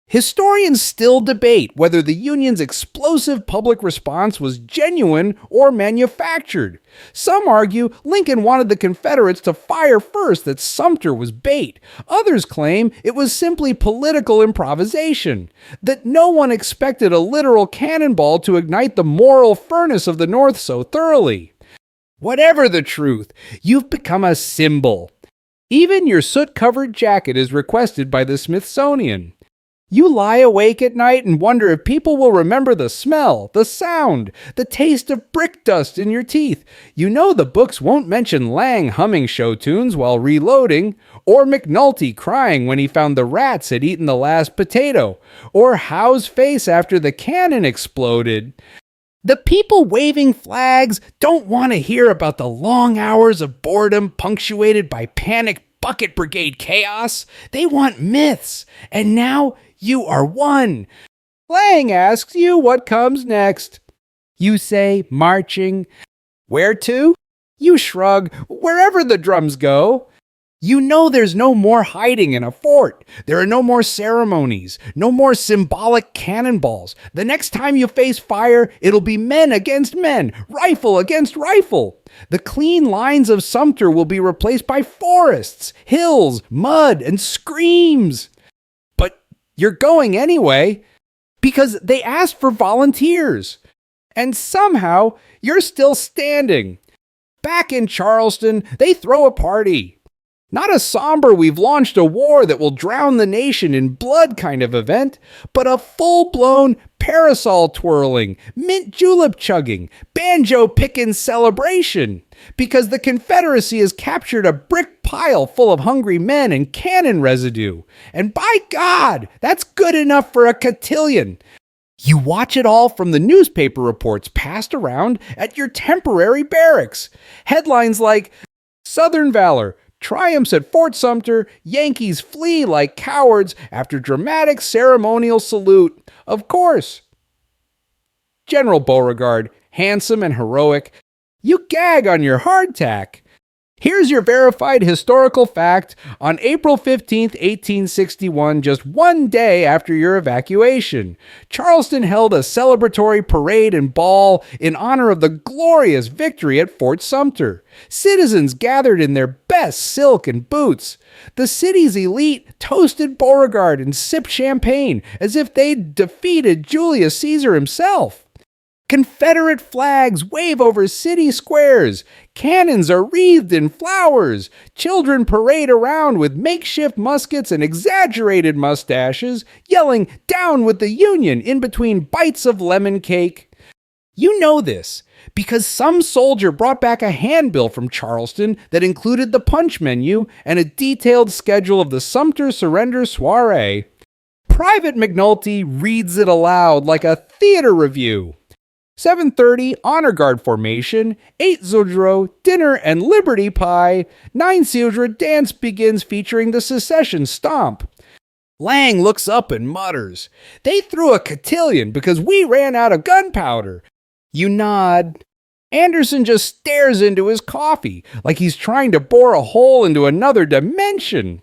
Historians still debate whether the Union's explosive public response was genuine or manufactured. Some argue Lincoln wanted the Confederates to fire first, that Sumter was bait. Others claim it was simply political improvisation, that no one expected a literal cannonball to ignite the moral furnace of the North so thoroughly. Whatever the truth, you've become a symbol. Even your soot-covered jacket is requested by the Smithsonian. You lie awake at night and wonder if people will remember the smell, the sound, the taste of brick dust in your teeth. You know the books won't mention Lang humming show tunes while reloading, or McNulty crying when he found the rats had eaten the last potato, or Howe's face after the cannon exploded. The people waving flags don't want to hear about the long hours of boredom punctuated by panic bucket brigade chaos. They want myths, and now you are one. Lang asks you what comes next. You say, marching. Where to? You shrug, wherever the drums go. You know there's no more hiding in a fort. There are no more ceremonies, no more symbolic cannonballs. The next time you face fire, it'll be men against men, rifle against rifle. The clean lines of Sumter will be replaced by forests, hills, mud, and screams. But you're going anyway, because they asked for volunteers. And somehow, you're still standing. Back in Charleston, they throw a party. Not a somber "we've launched a war that will drown the nation in blood" kind of event, but a full-blown parasol twirling, mint julep chugging, banjo picking celebration. Because the Confederacy has captured a brick pile full of hungry men and cannon residue. And by God, that's good enough for a cotillion. You watch it all from the newspaper reports passed around at your temporary barracks. Headlines like, "Southern Valor triumphs at Fort Sumter, Yankees flee like cowards after dramatic ceremonial salute." Of course. General Beauregard, handsome and heroic, you gag on your hardtack. Here's your verified historical fact. On April 15th, 1861, just one day after your evacuation, Charleston held a celebratory parade and ball in honor of the glorious victory at Fort Sumter. Citizens gathered in their best silk and boots. The city's elite toasted Beauregard and sipped champagne as if they'd defeated Julius Caesar himself. Confederate flags wave over city squares. Cannons are wreathed in flowers. Children parade around with makeshift muskets and exaggerated mustaches, yelling "Down with the Union" in between bites of lemon cake. You know this because some soldier brought back a handbill from Charleston that included the punch menu and a detailed schedule of the Sumter surrender soiree. Private McNulty reads it aloud like a theater review. 7:30, honor guard formation. 8:00, dinner and liberty pie. 9:00, dance begins featuring the secession stomp. Lang looks up and mutters, "They threw a cotillion because we ran out of gunpowder." You nod. Anderson just stares into his coffee like he's trying to bore a hole into another dimension.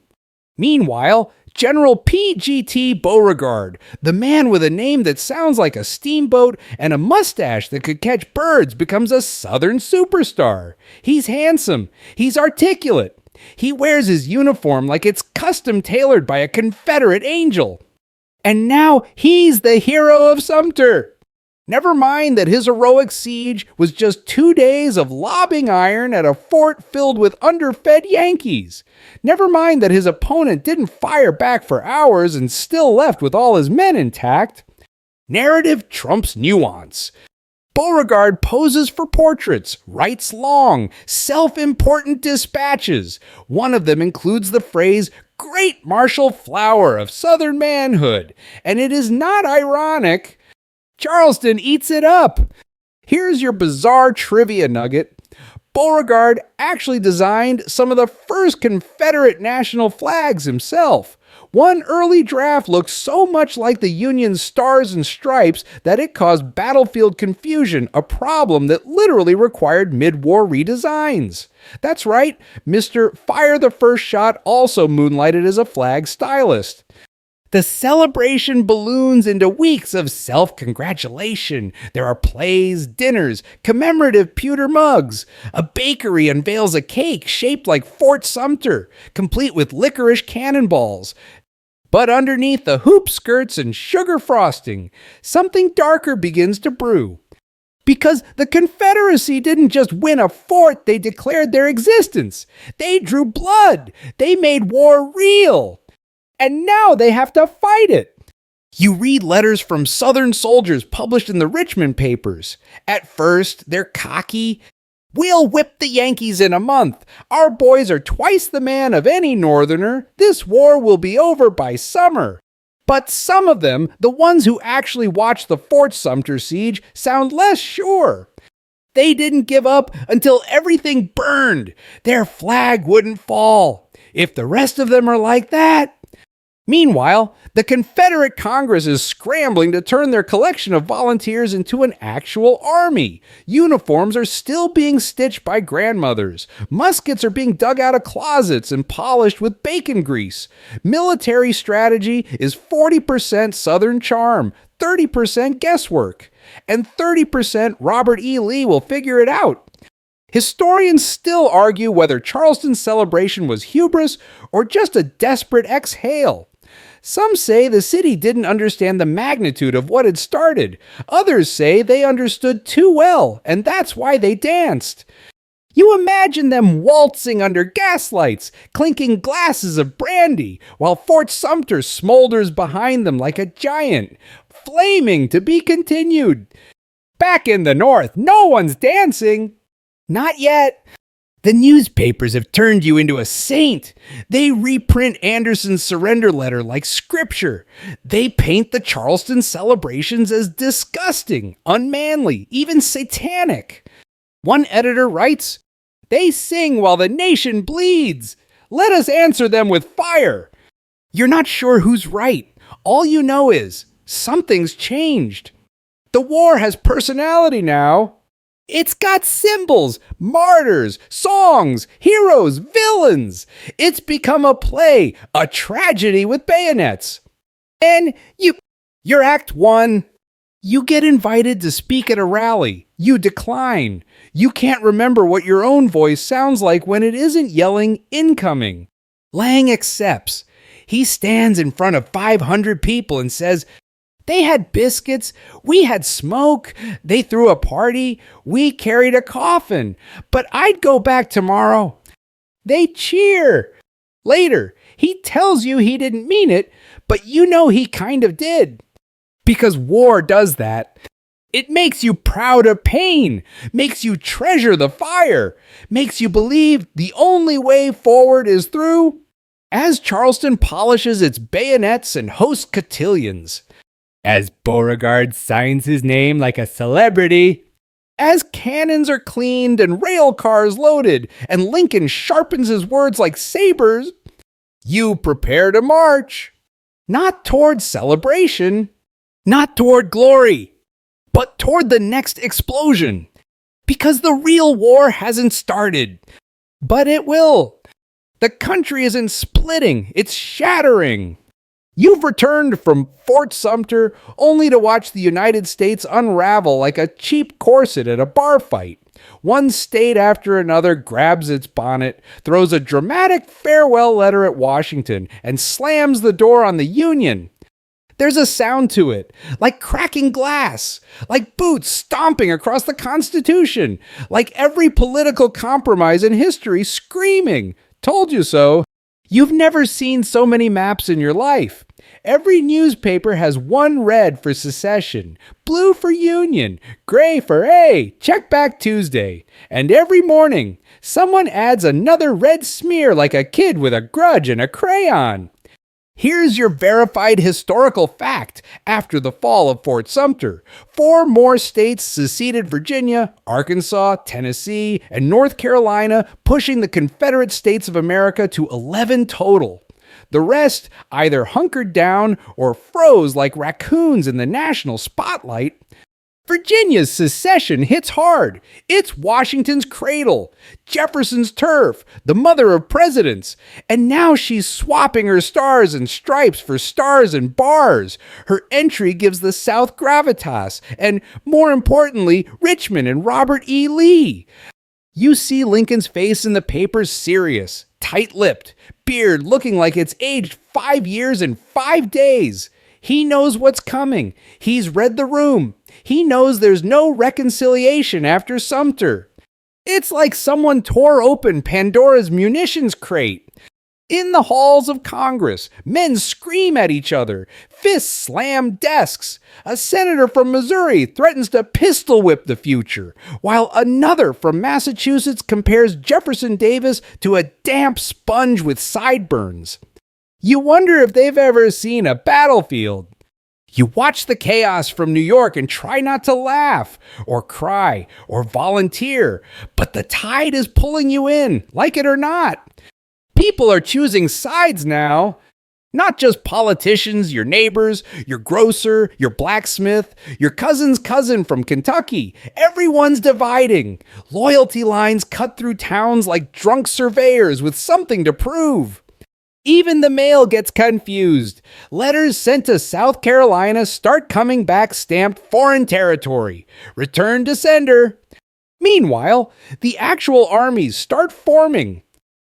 Meanwhile, General P.G.T. Beauregard, the man with a name that sounds like a steamboat and a mustache that could catch birds, becomes a Southern superstar. He's handsome. He's articulate. He wears his uniform like it's custom tailored by a Confederate angel. And now he's the hero of Sumter. Never mind that his heroic siege was just 2 days of lobbing iron at a fort filled with underfed Yankees. Never mind that his opponent didn't fire back for hours and still left with all his men intact. Narrative trumps nuance. Beauregard poses for portraits, writes long, self-important dispatches. One of them includes the phrase, "great martial flower of Southern manhood," and it is not ironic. Charleston eats it up. Here's your bizarre trivia nugget. Beauregard actually designed some of the first Confederate national flags himself. One early draft looked so much like the Union's stars and stripes that it caused battlefield confusion, a problem that literally required mid-war redesigns. That's right, Mr. Fire the First Shot also moonlighted as a flag stylist. The celebration balloons into weeks of self-congratulation. There are plays, dinners, commemorative pewter mugs. A bakery unveils a cake shaped like Fort Sumter, complete with licorice cannonballs. But underneath the hoop skirts and sugar frosting, something darker begins to brew. Because the Confederacy didn't just win a fort, they declared their existence. They drew blood. They made war real. And now they have to fight it. You read letters from Southern soldiers published in the Richmond papers. At first, they're cocky. "We'll whip the Yankees in a month. Our boys are twice the man of any Northerner. This war will be over by summer." But some of them, the ones who actually watched the Fort Sumter siege, sound less sure. They didn't give up until everything burned. Their flag wouldn't fall. If the rest of them are like that... Meanwhile, the Confederate Congress is scrambling to turn their collection of volunteers into an actual army. Uniforms are still being stitched by grandmothers. Muskets are being dug out of closets and polished with bacon grease. Military strategy is 40% Southern charm, 30% guesswork, and 30% Robert E. Lee will figure it out. Historians still argue whether Charleston's celebration was hubris or just a desperate exhale. Some say the city didn't understand the magnitude of what had started. Others say they understood too well, and that's why they danced. You imagine them waltzing under gaslights, clinking glasses of brandy, while Fort Sumter smolders behind them like a giant, flaming to be continued. Back in the North, no one's dancing. Not yet. The newspapers have turned you into a saint. They reprint Anderson's surrender letter like scripture. They paint the Charleston celebrations as disgusting, unmanly, even satanic. One editor writes, "They sing while the nation bleeds. Let us answer them with fire." You're not sure who's right. All you know is something's changed. The war has personality now. It's got symbols, martyrs, songs, heroes, villains. It's become a play, a tragedy with bayonets. And you're Act 1. You get invited to speak at a rally. You decline. You can't remember what your own voice sounds like when it isn't yelling incoming. Lang accepts. He stands in front of 500 people and says, "They had biscuits, we had smoke, they threw a party, we carried a coffin, but I'd go back tomorrow." They cheer. Later, he tells you he didn't mean it, but you know he kind of did. Because war does that. It makes you proud of pain, makes you treasure the fire, makes you believe the only way forward is through as Charleston polishes its bayonets and hosts cotillions, as Beauregard signs his name like a celebrity, as cannons are cleaned and rail cars loaded, and Lincoln sharpens his words like sabers, you prepare to march, not toward celebration, not toward glory, but toward the next explosion. Because the real war hasn't started, but it will. The country isn't splitting, it's shattering. You've returned from Fort Sumter only to watch the United States unravel like a cheap corset at a bar fight. One state after another grabs its bonnet, throws a dramatic farewell letter at Washington, and slams the door on the Union. There's a sound to it, like cracking glass, like boots stomping across the Constitution, like every political compromise in history screaming, "Told you so." You've never seen so many maps in your life. Every newspaper has one red for secession, blue for Union, gray for, hey, check back Tuesday. And every morning, someone adds another red smear like a kid with a grudge and a crayon. Here's your verified historical fact after the fall of Fort Sumter. 4 more states seceded: Virginia, Arkansas, Tennessee, and North Carolina, pushing the Confederate States of America to 11 total. The rest either hunkered down or froze like raccoons in the national spotlight. Virginia's secession hits hard. It's Washington's cradle, Jefferson's turf, the mother of presidents. And now she's swapping her stars and stripes for stars and bars. Her entry gives the South gravitas, and more importantly, Richmond and Robert E. Lee. You see Lincoln's face in the papers serious, tight-lipped, beard looking like it's aged 5 years and 5 days. He knows what's coming. He's read the room. He knows there's no reconciliation after Sumter. It's like someone tore open Pandora's munitions crate. In the halls of Congress, men scream at each other. Fists slam desks. A senator from Missouri threatens to pistol whip the future, while another from Massachusetts compares Jefferson Davis to a damp sponge with sideburns. You wonder if they've ever seen a battlefield. You watch the chaos from New York and try not to laugh, or cry, or volunteer, but the tide is pulling you in, like it or not. People are choosing sides now. Not just politicians, your neighbors, your grocer, your blacksmith, your cousin's cousin from Kentucky. Everyone's dividing. Loyalty lines cut through towns like drunk surveyors with something to prove. Even the mail gets confused. Letters sent to South Carolina start coming back stamped foreign territory. Return to sender. Meanwhile, the actual armies start forming.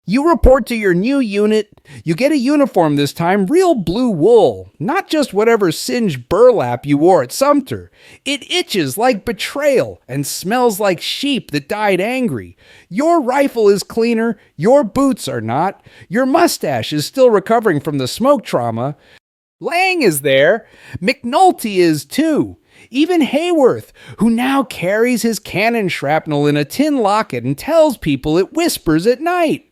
You report to your new unit. You get a uniform this time, real blue wool, not just whatever singed burlap you wore at Sumter. It itches like betrayal and smells like sheep that died angry. Your rifle is cleaner, your boots are not. Your mustache is still recovering from the smoke trauma. Lang is there. McNulty is too. Even Hayworth, who now carries his cannon shrapnel in a tin locket and tells people it whispers at night.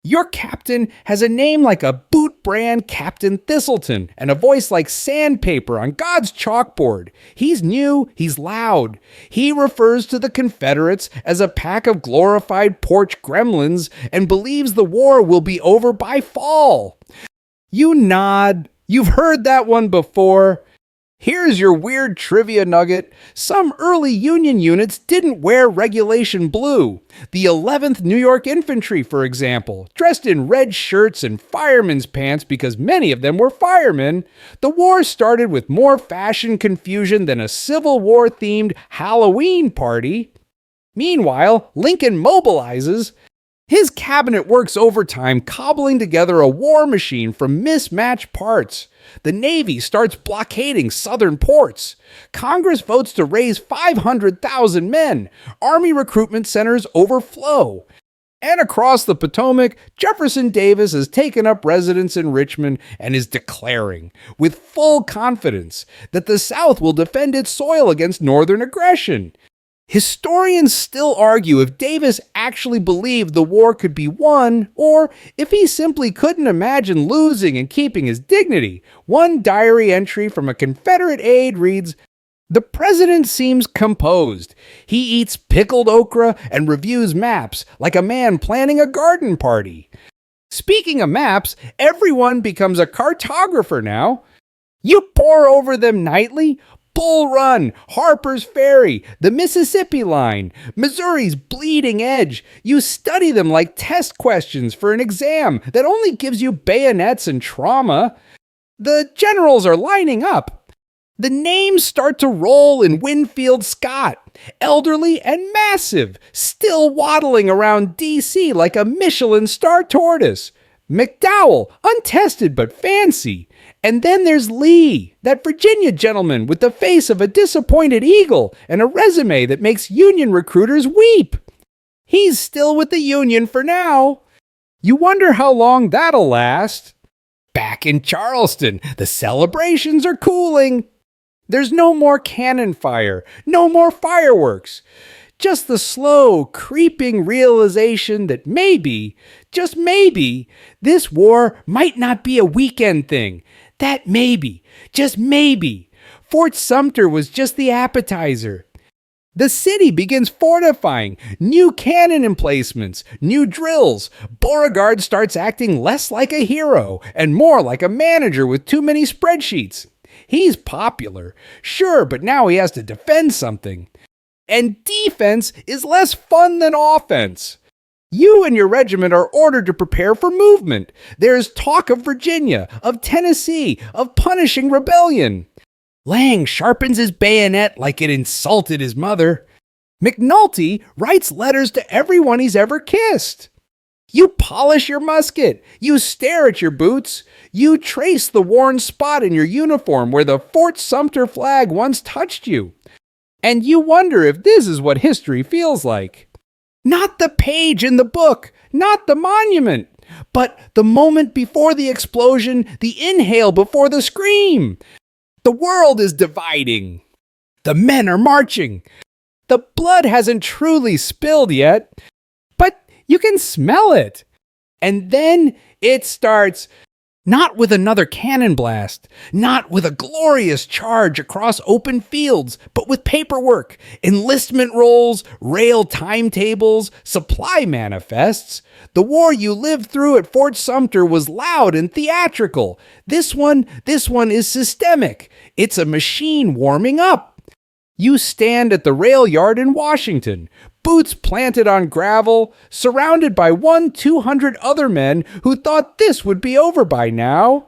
Your captain has a name like a boot brand Captain Thistleton and a voice like sandpaper on God's chalkboard. He's new, he's loud. He refers to the Confederates as a pack of glorified porch gremlins and believes the war will be over by fall. You nod. You've heard that one before. Here's your weird trivia nugget. Some early Union units didn't wear regulation blue. The 11th New York Infantry, for example, dressed in red shirts and firemen's pants because many of them were firemen. The war started with more fashion confusion than a Civil War-themed Halloween party. Meanwhile, Lincoln mobilizes. His cabinet works overtime cobbling together a war machine from mismatched parts. The Navy starts blockading southern ports. Congress votes to raise 500,000 men. Army recruitment centers overflow. And across the Potomac, Jefferson Davis has taken up residence in Richmond and is declaring, with full confidence, that the South will defend its soil against Northern aggression. Historians still argue if Davis actually believed the war could be won, or if he simply couldn't imagine losing and keeping his dignity. One diary entry from a Confederate aide reads, "The president seems composed. He eats pickled okra and reviews maps like a man planning a garden party." Speaking of maps, everyone becomes a cartographer now. You pore over them nightly. Bull Run, Harper's Ferry, the Mississippi Line, Missouri's Bleeding Edge. You study them like test questions for an exam that only gives you bayonets and trauma. The generals are lining up. The names start to roll in Winfield Scott, elderly and massive, still waddling around D.C. like a Michelin star tortoise. McDowell, untested but fancy. And then there's Lee, that Virginia gentleman with the face of a disappointed eagle and a resume that makes Union recruiters weep. He's still with the Union for now. You wonder how long that'll last. Back in Charleston, the celebrations are cooling. There's no more cannon fire, no more fireworks. Just the slow, creeping realization that maybe, just maybe, this war might not be a weekend thing. That maybe, just maybe, Fort Sumter was just the appetizer. The city begins fortifying, new cannon emplacements, new drills. Beauregard starts acting less like a hero and more like a manager with too many spreadsheets. He's popular, sure, but now he has to defend something. And defense is less fun than offense. You and your regiment are ordered to prepare for movement. There's talk of Virginia, of Tennessee, of punishing rebellion. Lang sharpens his bayonet like it insulted his mother. McNulty writes letters to everyone he's ever kissed. You polish your musket. You stare at your boots. You trace the worn spot in your uniform where the Fort Sumter flag once touched you. And you wonder if this is what history feels like. Not the page in the book, not the monument, but the moment before the explosion, the inhale before the scream. The world is dividing. The men are marching. The blood hasn't truly spilled yet, but you can smell it. And then it starts. Not with another cannon blast, not with a glorious charge across open fields, but with paperwork, enlistment rolls, rail timetables, supply manifests. The war you lived through at Fort Sumter was loud and theatrical. This one is systemic. It's a machine warming up. You stand at the rail yard in Washington, boots planted on gravel, surrounded by 200 other men who thought this would be over by now.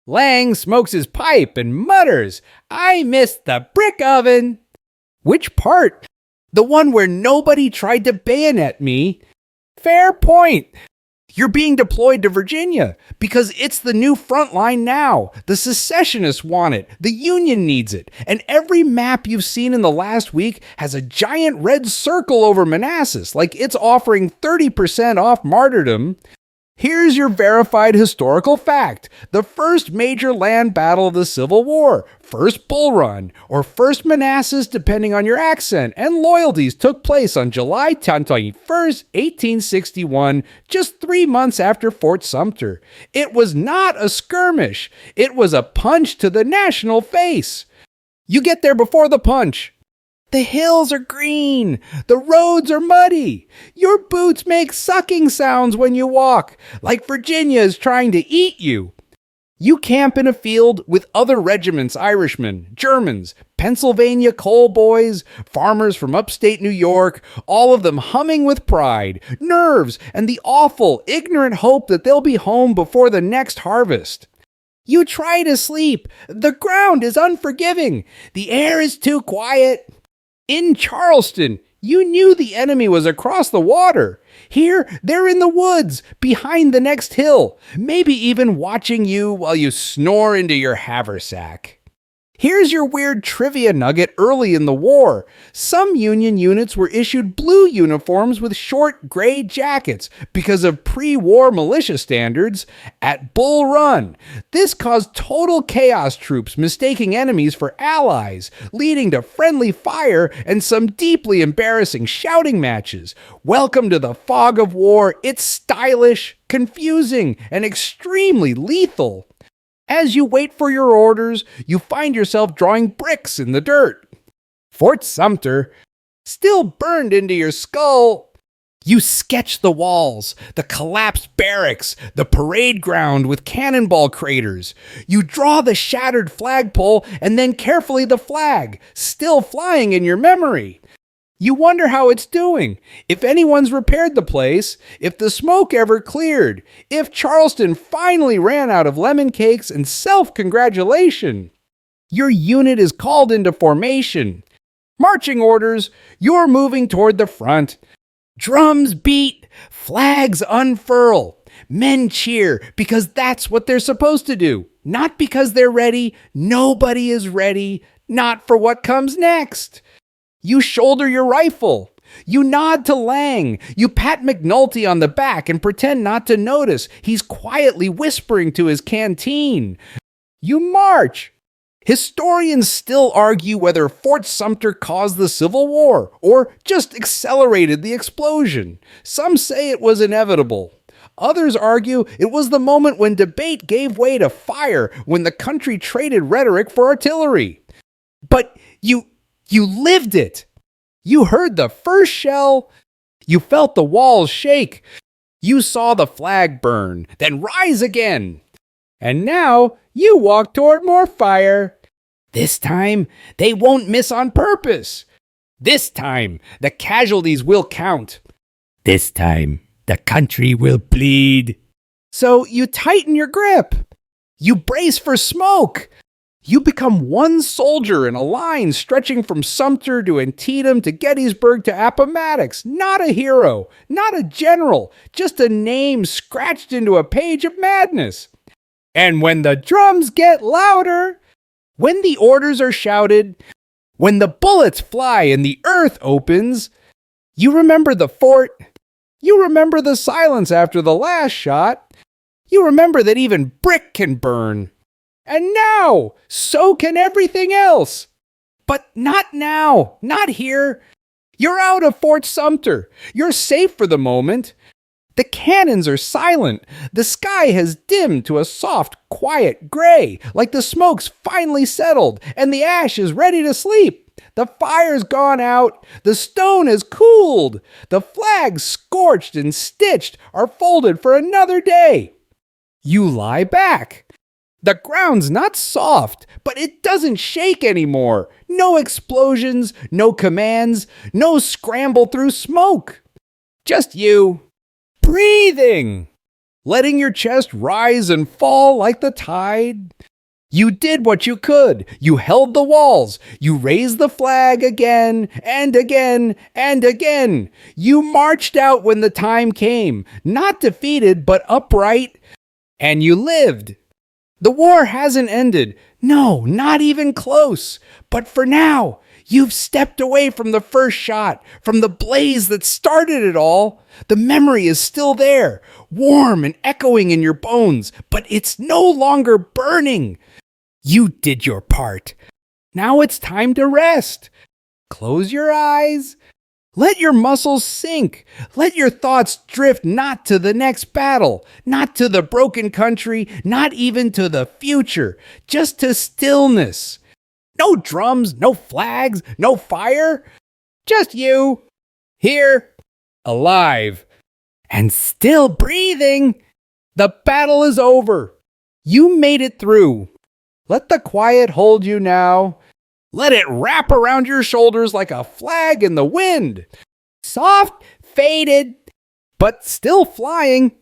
Lang smokes his pipe and mutters, "I missed the brick oven." Which part? The one where nobody tried to bayonet me? Fair point. You're being deployed to Virginia because it's the new front line now. The secessionists want it. The Union needs it. And every map you've seen in the last week has a giant red circle over Manassas, like it's offering 30% off martyrdom. Here's your verified historical fact. The first major land battle of the Civil War, First Bull Run, or First Manassas, depending on your accent and loyalties, took place on July 21st, 1861, just 3 months after Fort Sumter. It was not a skirmish. It was a punch to the national face. You get there before the punch. The hills are green. The roads are muddy. Your boots make sucking sounds when you walk, like Virginia is trying to eat you. You camp in a field with other regiments, Irishmen, Germans, Pennsylvania coal boys, farmers from upstate New York, all of them humming with pride, nerves, and the awful, ignorant hope that they'll be home before the next harvest. You try to sleep. The ground is unforgiving. The air is too quiet. In Charleston, you knew the enemy was across the water. Here, they're in the woods, behind the next hill, maybe even watching you while you snore into your haversack. Here's your weird trivia nugget early in the war. Some Union units were issued blue uniforms with short gray jackets because of pre-war militia standards at Bull Run. This caused total chaos, troops mistaking enemies for allies, leading to friendly fire and some deeply embarrassing shouting matches. Welcome to the fog of war. It's stylish, confusing, and extremely lethal. As you wait for your orders, you find yourself drawing bricks in the dirt. Fort Sumter, still burned into your skull. You sketch the walls, the collapsed barracks, the parade ground with cannonball craters. You draw the shattered flagpole and then carefully the flag, still flying in your memory. You wonder how it's doing, if anyone's repaired the place, if the smoke ever cleared, if Charleston finally ran out of lemon cakes and self-congratulation. Your unit is called into formation. Marching orders, you're moving toward the front. Drums beat, flags unfurl. Men cheer because that's what they're supposed to do, not because they're ready. Nobody is ready, not for what comes next. You shoulder your rifle. You nod to Lang. You pat McNulty on the back and pretend not to notice. He's quietly whispering to his canteen. You march. Historians still argue whether Fort Sumter caused the Civil War or just accelerated the explosion. Some say it was inevitable. Others argue it was the moment when debate gave way to fire, when the country traded rhetoric for artillery. But you lived it. You heard the first shell. You felt the walls shake. You saw the flag burn, then rise again. And now you walk toward more fire. This time, they won't miss on purpose. This time, the casualties will count. This time, the country will bleed. So you tighten your grip. You brace for smoke. You become one soldier in a line stretching from Sumter to Antietam to Gettysburg to Appomattox. Not a hero, not a general, just a name scratched into a page of madness. And when the drums get louder, when the orders are shouted, when the bullets fly and the earth opens, you remember the fort. You remember the silence after the last shot. You remember that even brick can burn. And now, so can everything else. But not now, not here. You're out of Fort Sumter. You're safe for the moment. The cannons are silent. The sky has dimmed to a soft, quiet gray, like the smoke's finally settled, and the ash is ready to sleep. The fire's gone out. The stone has cooled. The flags, scorched and stitched, are folded for another day. You lie back. The ground's not soft, but it doesn't shake anymore. No explosions, no commands, no scramble through smoke. Just you, breathing, letting your chest rise and fall like the tide. You did what you could. You held the walls. You raised the flag again and again and again. You marched out when the time came, not defeated, but upright. And you lived. The war hasn't ended. No, not even close. But for now, you've stepped away from the first shot, from the blaze that started it all. The memory is still there, warm and echoing in your bones, but it's no longer burning. You did your part. Now it's time to rest. Close your eyes. Let your muscles sink. Let your thoughts drift not to the next battle, not to the broken country, not even to the future, just to stillness. No drums, no flags, no fire. Just you, here, alive, and still breathing. The battle is over. You made it through. Let the quiet hold you now. Let it wrap around your shoulders like a flag in the wind. Soft, faded, but still flying.